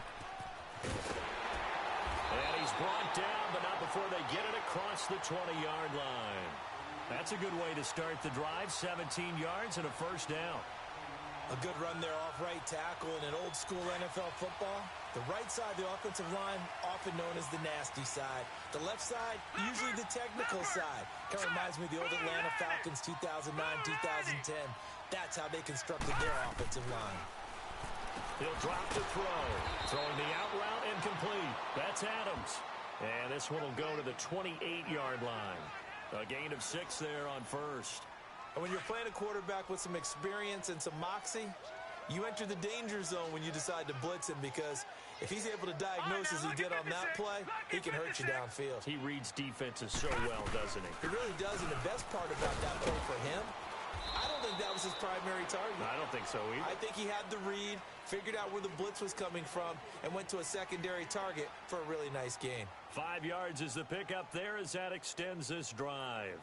And he's brought down, but not before they get it across the 20-yard line. That's a good way to start the drive. 17 yards and a first down. A good run there off right tackle in an old-school NFL football. The right side of the offensive line, often known as the nasty side. The left side, usually the technical side. Kind of reminds me of the old Atlanta Falcons 2009, 2010. That's how they constructed their offensive line. He'll drop to throw. Throwing the out route incomplete. That's Adams. And this one will go to the 28-yard line. A gain of 6 there on first. And when you're playing a quarterback with some experience and some moxie, you enter the danger zone when you decide to blitz him, because if he's able to diagnose as he did on that play, he can hurt you downfield. He reads defenses so well, doesn't he? He really does, and the best part about that play for him, I don't think that was his primary target. I don't think so either. I think he had the read, figured out where the blitz was coming from, and went to a secondary target for a really nice gain. 5 yards is the pickup there as that extends this drive.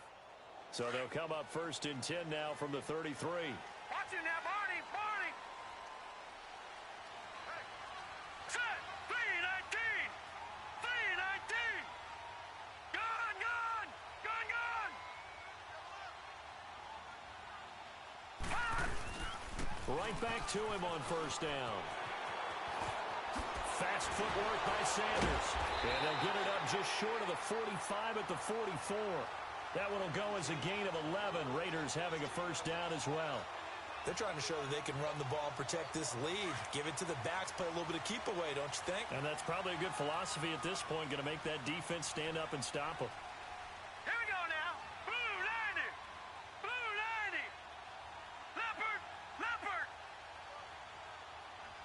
So they'll come up 1st and 10 now from the 33. Watch it now, Barney, Barney. Set, 3-19, 3-19. Gone, gone, gone, gone. Right back to him on 1st down. Fast footwork by Sanders. And they'll get it up just short of the 45 at the 44. That one will go as a gain of 11. Raiders having a first down as well. They're trying to show that they can run the ball and protect this lead. Give it to the backs, play a little bit of keep away, don't you think? And that's probably a good philosophy at this point, going to make that defense stand up and stop them. Here we go now. Blue 90. Blue 90. Leopard. Leopard.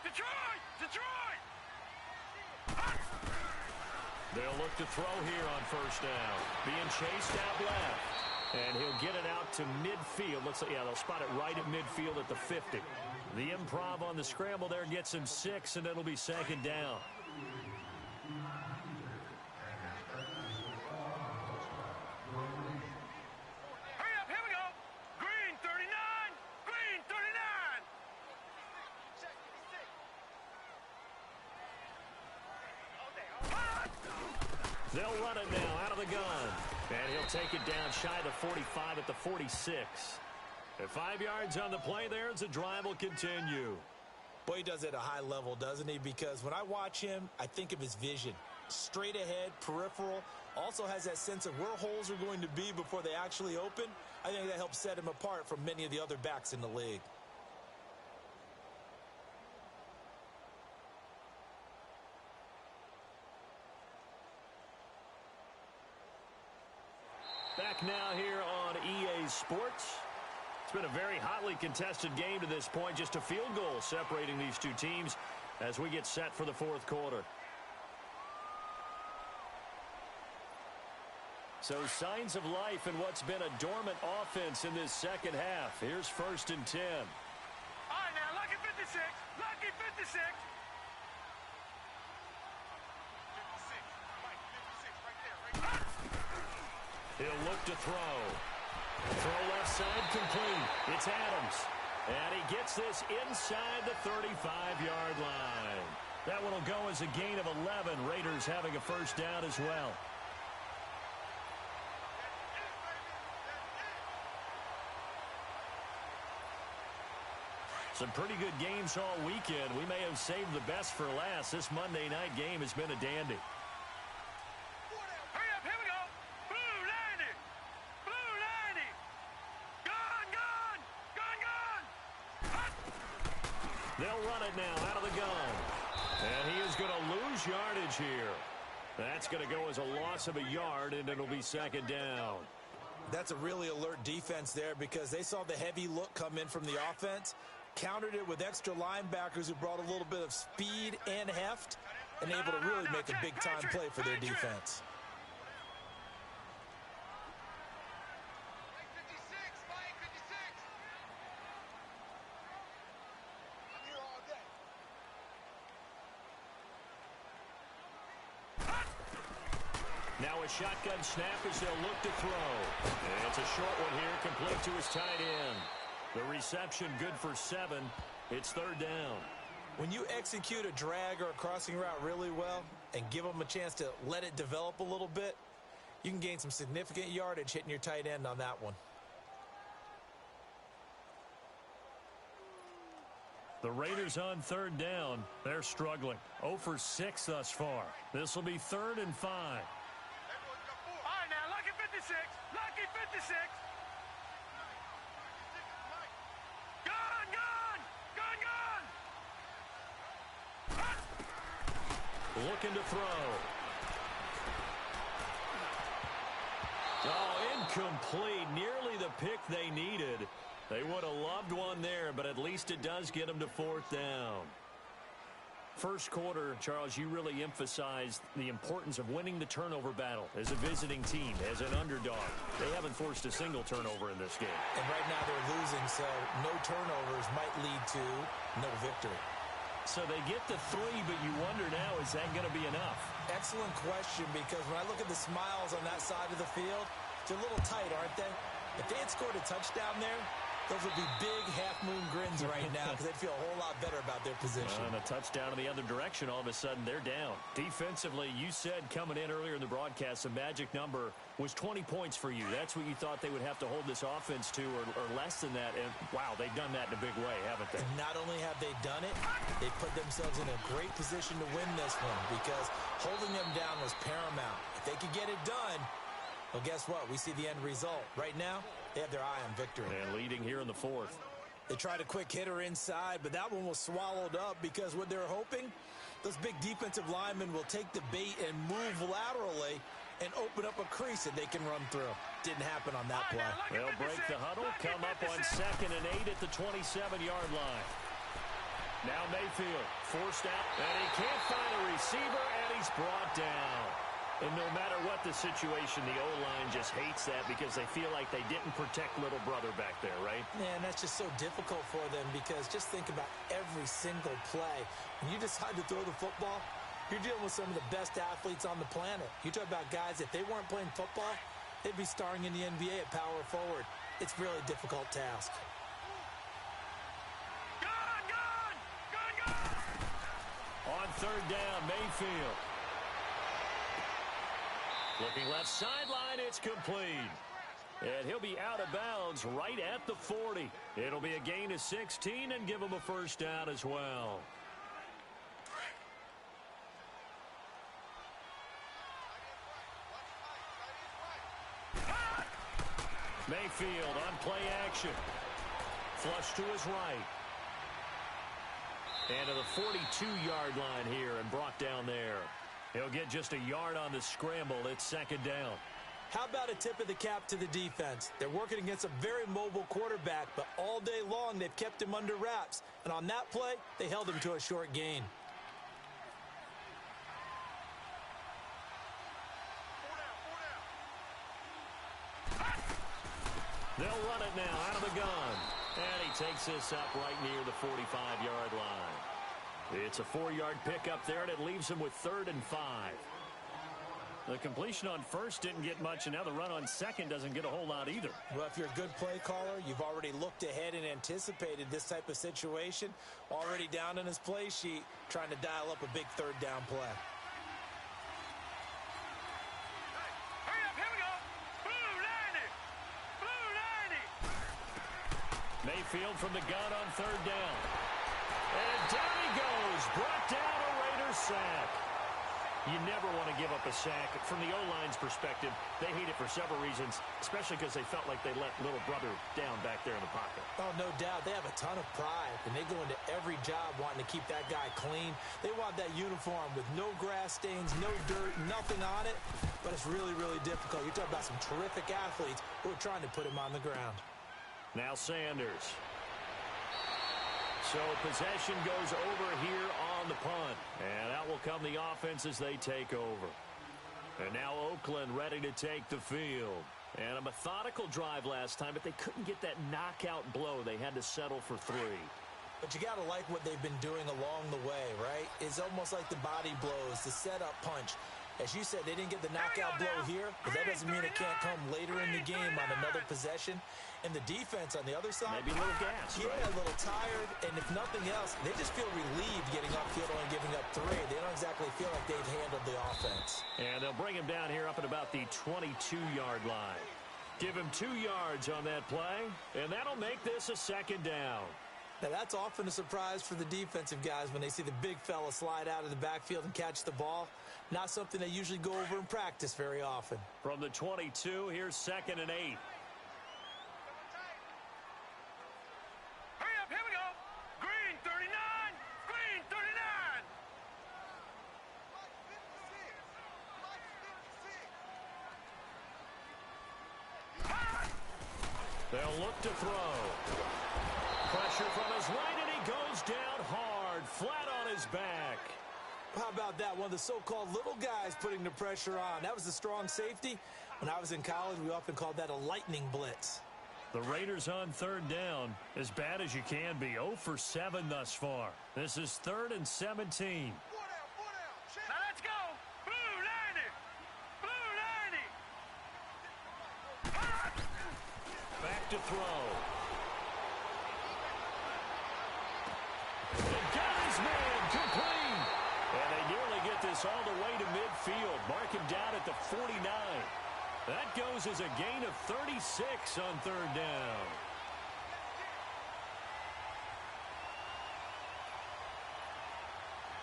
Detroit. Detroit. They'll look to throw here on 1st down. Being chased out left. And he'll get it out to midfield. Looks like, yeah, they'll spot it right at midfield at the 50. The improv on the scramble there gets him 6, and it'll be 2nd down. Hurry up, here we go. Green 39. Green 39. They'll run it now out of the gun. And he'll take it down shy of the 45 at the 46. At 5 yards on the play there as the drive will continue. Boy, he does it at a high level, doesn't he? Because when I watch him, I think of his vision. Straight ahead, peripheral. Also has that sense of where holes are going to be before they actually open. I think that helps set him apart from many of the other backs in the league. Back now here on EA Sports. It's been a very hotly contested game to this point. Just a field goal separating these two teams as we get set for the fourth quarter. So signs of life in what's been a dormant offense in this second half. Here's 1st and 10. All right, now, lucky 56. Lucky 56. 56. Mike, 56. Right there. He'll look to throw. Throw left side complete. It's Adams. And he gets this inside the 35-yard line. That one will go as a gain of 11. Raiders having a first down as well. Some pretty good games all weekend. We may have saved the best for last. This Monday night game has been a dandy. Hurry up, here we go. Blue 90. Blue 90. Gone, gone. Gone, gone. Hut. They'll run it now out of the gun. And he is going to lose yardage here. That's going to go as a loss of a yard, and it'll be 2nd down. That's a really alert defense there because they saw the heavy look come in from the offense, countered it with extra linebackers who brought a little bit of speed and heft, and able to really make a big-time play for their defense. Mike 56. Mike 56. I'm here all day. Now a shotgun snap as they'll look to throw. And it's a short one here, complete to his tight end. The reception good for 7. It's 3rd down. When you execute a drag or a crossing route really well and give them a chance to let it develop a little bit, you can gain some significant yardage hitting your tight end on that one. The Raiders on 3rd down. They're struggling. 0 for 6 thus far. This will be 3rd and 5. All right, now, lucky 56. Lucky 56. Gone, gone. Gone, gone. Hut. Looking to throw. Oh, incomplete. Nearly the pick they needed. They would have loved one there, but at least it does get them to 4th down. First quarter, Charles, you really emphasized the importance of winning the turnover battle as a visiting team, as an underdog. They haven't forced a single turnover in this game. And right now they're losing, so no turnovers might lead to no victory. So they get the 3, but you wonder now, is that going to be enough? Excellent question, because when I look at the smiles on that side of the field, they're a little tight, aren't they? If they had scored a touchdown there, those would be big half-moon grins right now because they'd feel a whole lot better about their position. And a touchdown in the other direction, all of a sudden they're down. Defensively, you said coming in earlier in the broadcast, the magic number was 20 points for you. That's what you thought they would have to hold this offense to, or less than that. And, wow, they've done that in a big way, haven't they? And not only have they done it, they put themselves in a great position to win this one because holding them down was paramount. If they could get it done, well, guess what? We see the end result. Right now, they have their eye on victory. And leading here in the 4th. They tried a quick hitter inside, but that one was swallowed up because what they're hoping, those big defensive linemen will take the bait and move laterally and open up a crease that they can run through. Didn't happen on that play. They'll break the huddle, come up on 2nd and 8 at the 27-yard line. Now Mayfield forced out, and he can't find a receiver, and he's brought down. And no matter what the situation, the O-line just hates that because they feel like they didn't protect little brother back there, right? Man, that's just so difficult for them because just think about every single play. When you decide to throw the football, you're dealing with some of the best athletes on the planet. You talk about guys, if they weren't playing football, they'd be starring in the NBA at power forward. It's really a difficult task. Gone, gone. Gone, gone. On 3rd down, Mayfield. Looking left sideline, it's complete. And he'll be out of bounds right at the 40. It'll be a gain of 16 and give him a first down as well. Mayfield on play action. Flush to his right. And to the 42-yard line here and brought down there. He'll get just a yard on the scramble. It's 2nd down. How about a tip of the cap to the defense? They're working against a very mobile quarterback, but all day long they've kept him under wraps. And on that play, they held him to a short gain. They'll run it now out of the gun. And he takes this up right near the 45-yard line. It's a 4-yard pickup there, and it leaves him with 3rd and 5. The completion on first didn't get much, and now the run on second doesn't get a whole lot either. Well, if you're a good play caller, you've already looked ahead and anticipated this type of situation. Already down in his play sheet, trying to dial up a big 3rd down play. Hurry up, here we go. Blue 90. Blue 90. Mayfield from the gun on 3rd down. And down he goes. Brought down a Raider sack. You never want to give up a sack. From the O-line's perspective, they hate it for several reasons, especially because they felt like they let little brother down back there in the pocket. Oh, no doubt. They have a ton of pride, and they go into every job wanting to keep that guy clean. They want that uniform with no grass stains, no dirt, nothing on it, but it's really, really difficult. You're talking about some terrific athletes who are trying to put him on the ground. Now Sanders. So possession goes over here on the punt. And out will come the offense as they take over. And now Oakland ready to take the field. And a methodical drive last time, but they couldn't get that knockout blow. They had to settle for 3. But you got to like what they've been doing along the way, right? It's almost like the body blows, the setup punch. As you said, they didn't get the knockout blow here, but that doesn't mean it can't come later in the game on another possession. And the defense on the other side, maybe a little gas. Yeah, right? a little tired. And if nothing else, they just feel relieved getting upfield and giving up 3. They don't exactly feel like they've handled the offense. And they'll bring him down here up at about the 22-yard line. Give him 2 yards on that play, and that'll make this a 2nd down. Now, that's often a surprise for the defensive guys when they see the big fella slide out of the backfield and catch the ball. Not something they usually go over in practice very often. From the 22, here's 2nd and 8. Hurry up, here we go. Green 39. Green 39. They'll look to throw. Pressure from his right, and he goes down hard, flat on his back. How about that? One of the so-called little guys putting the pressure on. That was a strong safety. When I was in college, we often called that a lightning blitz. The Raiders on 3rd down, as bad as you can be. 0 for 7 thus far. This is 3rd and 17. Now let's go. Blue 90. Blue 90. Back to throw. And got his man complete. And they nearly get this all the way to midfield. Mark him down at the 49. That goes as a gain of 36 on 3rd down.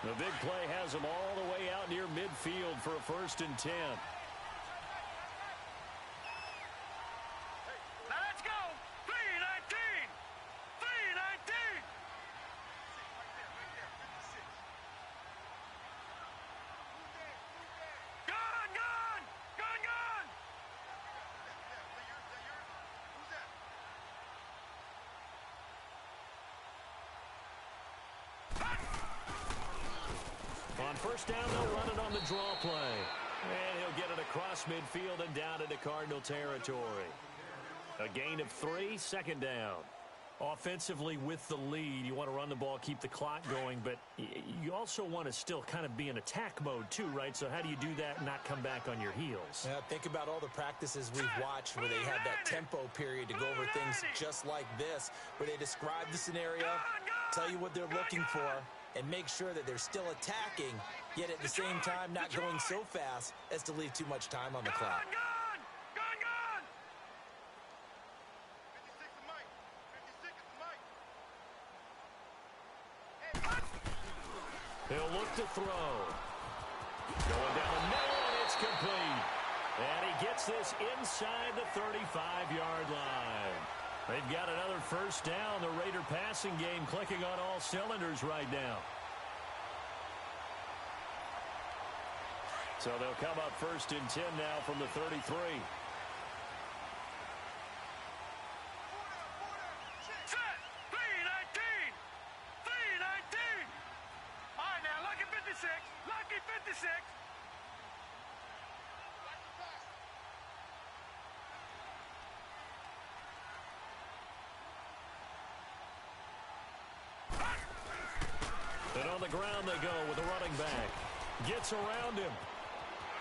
The big play has them all the way out near midfield for a 1st and 10. Now let's go. 319. 319. Gone, gone. Gone, gone. On 1st down, they'll run it on the draw play. And he'll get it across midfield and down into Cardinal territory. A gain of 3, 2nd down. Offensively with the lead, you want to run the ball, keep the clock going, but you also want to still kind of be in attack mode too, right? So how do you do that and not come back on your heels? Yeah, think about all the practices we've watched where they have that tempo period to go over things just like this, where they describe the scenario, tell you what they're looking for, and make sure that they're still attacking, yet at the same time not going so fast as to leave too much time on the clock. Gone, gone, gone. 56 is the mic. He'll look to throw. Going down the middle, and it's complete. And he gets this inside the 35-yard line. They've got another 1st down. The Raider passing game clicking on all cylinders right now. So they'll come up 1st and 10 now from the 33. Set. 319. 319. All right, now, lucky 56. Lucky 56. And on the ground they go with the running back. Gets around him.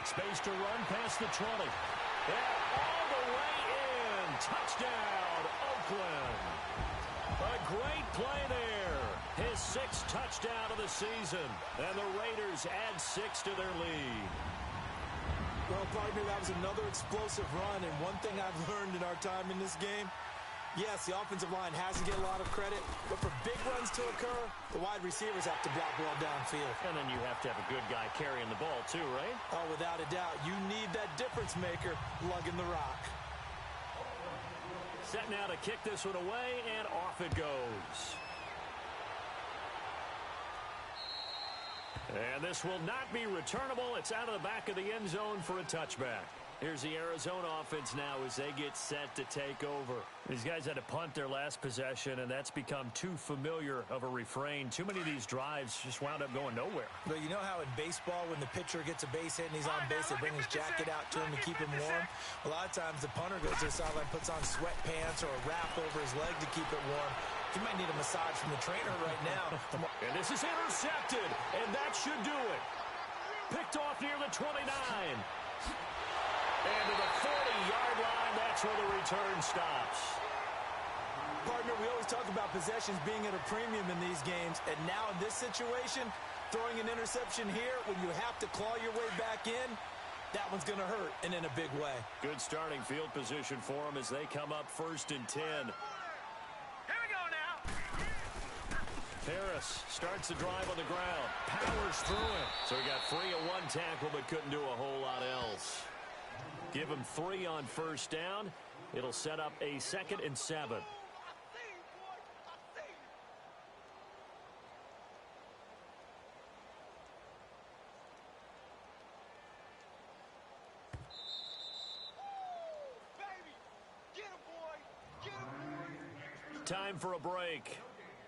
Space to run past the 20. And all the way in. Touchdown, Oakland. A great play there. His 6th touchdown of the season. And the Raiders add 6 to their lead. Well, partner, that was another explosive run. And one thing I've learned in our time in this game, yes, the offensive line has to get a lot of credit, but for big runs to occur, the wide receivers have to block well downfield. And then you have to have a good guy carrying the ball too, right? Oh, without a doubt. You need that difference maker lugging the rock. Set now to kick this one away, and off it goes. And this will not be returnable. It's out of the back of the end zone for a touchback. Here's the Arizona offense now as they get set to take over. These guys had to punt their last possession, and that's become too familiar of a refrain. Too many of these drives just wound up going nowhere. But you know how in baseball, when the pitcher gets a base hit and he's on base, they bring his jacket out to him to keep him warm? A lot of times the punter goes to the sideline, puts on sweatpants or a wrap over his leg to keep it warm. He might need a massage from the trainer right now. And this is intercepted, and that should do it. Picked off near the 29. And to the 40-yard line, that's where the return stops. Partner, we always talk about possessions being at a premium in these games, and now in this situation, throwing an interception here when you have to claw your way back in, that one's going to hurt, and in a big way. Good starting field position for them as they come up 1st and 10. Here we go now. Harris starts the drive on the ground, powers through it. So he got free at one tackle but couldn't do a whole lot else. Give him 3 on 1st down. It'll set up a 2nd and 7. Time for a break.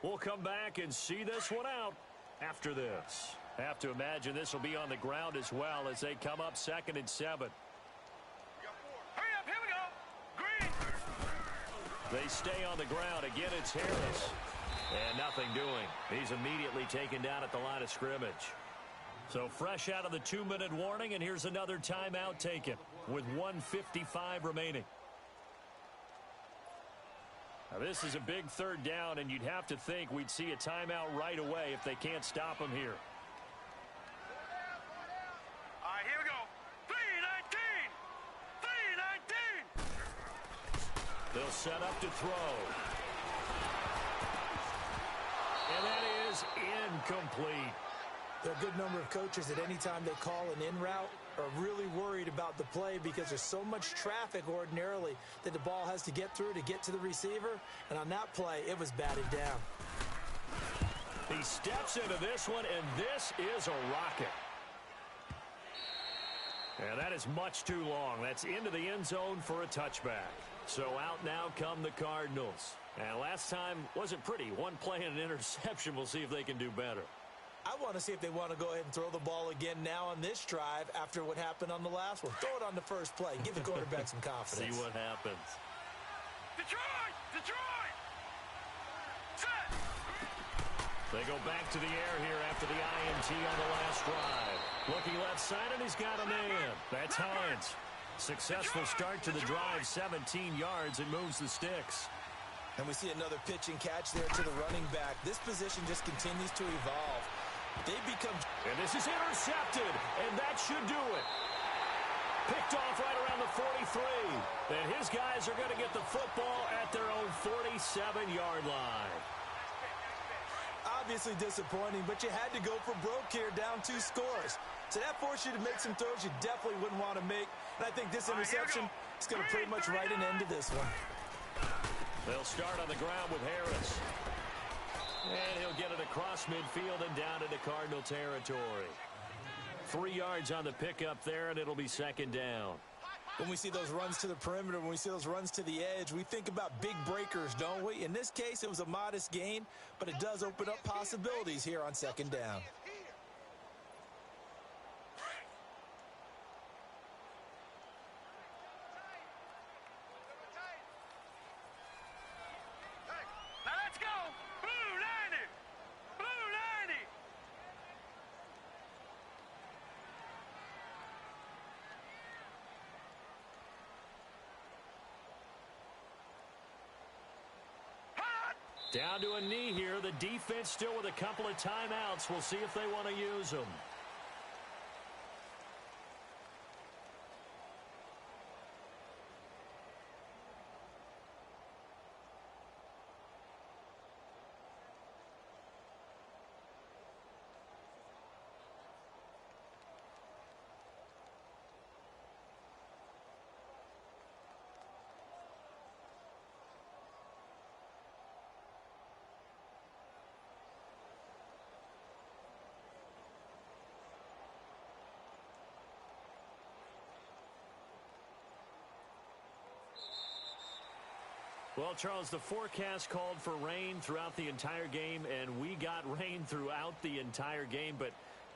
We'll come back and see this one out after this. Have to imagine this will be on the ground as well as they come up 2nd and 7. Hurry up, here we go. Green. They stay on the ground. Again, it's Harris. And nothing doing. He's immediately taken down at the line of scrimmage. So fresh out of the 2-minute warning, and here's another timeout taken with 1:55 remaining. Now, this is a big 3rd down, and you'd have to think we'd see a timeout right away if they can't stop him here. All right, here we go. 319. 319. They'll set up to throw. And that is incomplete. There are a good number of coaches that any time they call an in route are really worried about the play because there's so much traffic ordinarily that the ball has to get through to get to the receiver. And on that play, it was batted down. He steps into this one, and this is a rocket. And that is much too long. That's into the end zone for a touchback. So out now come the Cardinals. And last time wasn't pretty. One play and an interception. We'll see if they can do better. I want to see if they want to go ahead and throw the ball again now on this drive after what happened on the last one. Throw it on the first play. Give the quarterback some confidence. See what happens. Detroit! Detroit! Set! They go back to the air here after the INT on the last drive. Looking left side, and he's got a man. That's Hines. Successful start to the drive, 17 yards, and moves the sticks. And we see another pitch and catch there to the running back. This position just continues to evolve. They become... And this is intercepted, and that should do it. Picked off right around the 43. And his guys are going to get the football at their own 47-yard line. Obviously disappointing, but you had to go for broke here, down 2 scores. So that forced you to make some throws you definitely wouldn't want to make. And I think this interception is going to pretty much write an end to this one. They'll start on the ground with Harris. And he'll get it across midfield and down into Cardinal territory. 3 yards on the pickup there, and it'll be second down. When we see those runs to the perimeter, when we see those runs to the edge, we think about big breakers, don't we? In this case, it was a modest gain, but it does open up possibilities here on second down. Now let's go. Blue 90. Blue 90. Down to a knee here. The defense still with a couple of timeouts. We'll see if they want to use them. Well, Charles, the forecast called for rain throughout the entire game, and we got rain throughout the entire game. But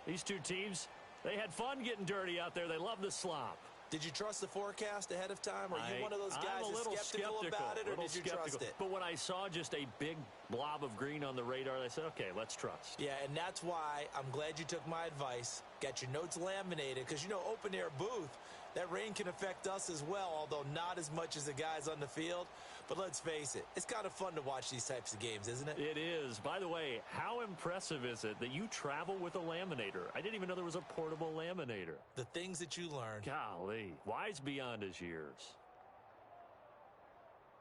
these two teams, they had fun getting dirty out there. They love the slop. Did you trust the forecast ahead of time? Are you one of those guys that's skeptical about it, or did you trust it? But when I saw just a big blob of green on the radar, I said, okay, let's trust. Yeah, and that's why I'm glad you took my advice. Got your notes laminated, because, you know, open-air booth, that rain can affect us as well, although not as much as the guys on the field. But let's face it, it's kind of fun to watch these types of games, isn't it? It is. By the way, how impressive is it that you travel with a laminator? I didn't even know there was a portable laminator. The things that you learn. Golly, wise beyond his years.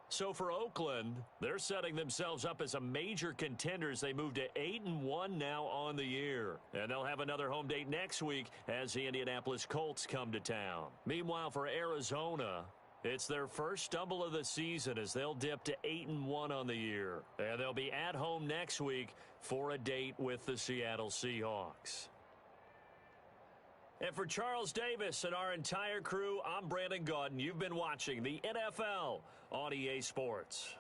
So for Oakland, they're setting themselves up as a major contender as they move to 8-1 now on the year. And they'll have another home date next week as the Indianapolis Colts come to town. Meanwhile, for Arizona, it's their first stumble of the season as they'll dip to 8-1 on the year. And they'll be at home next week for a date with the Seattle Seahawks. And for Charles Davis and our entire crew, I'm Brandon Gaudin. You've been watching the NFL on EA Sports.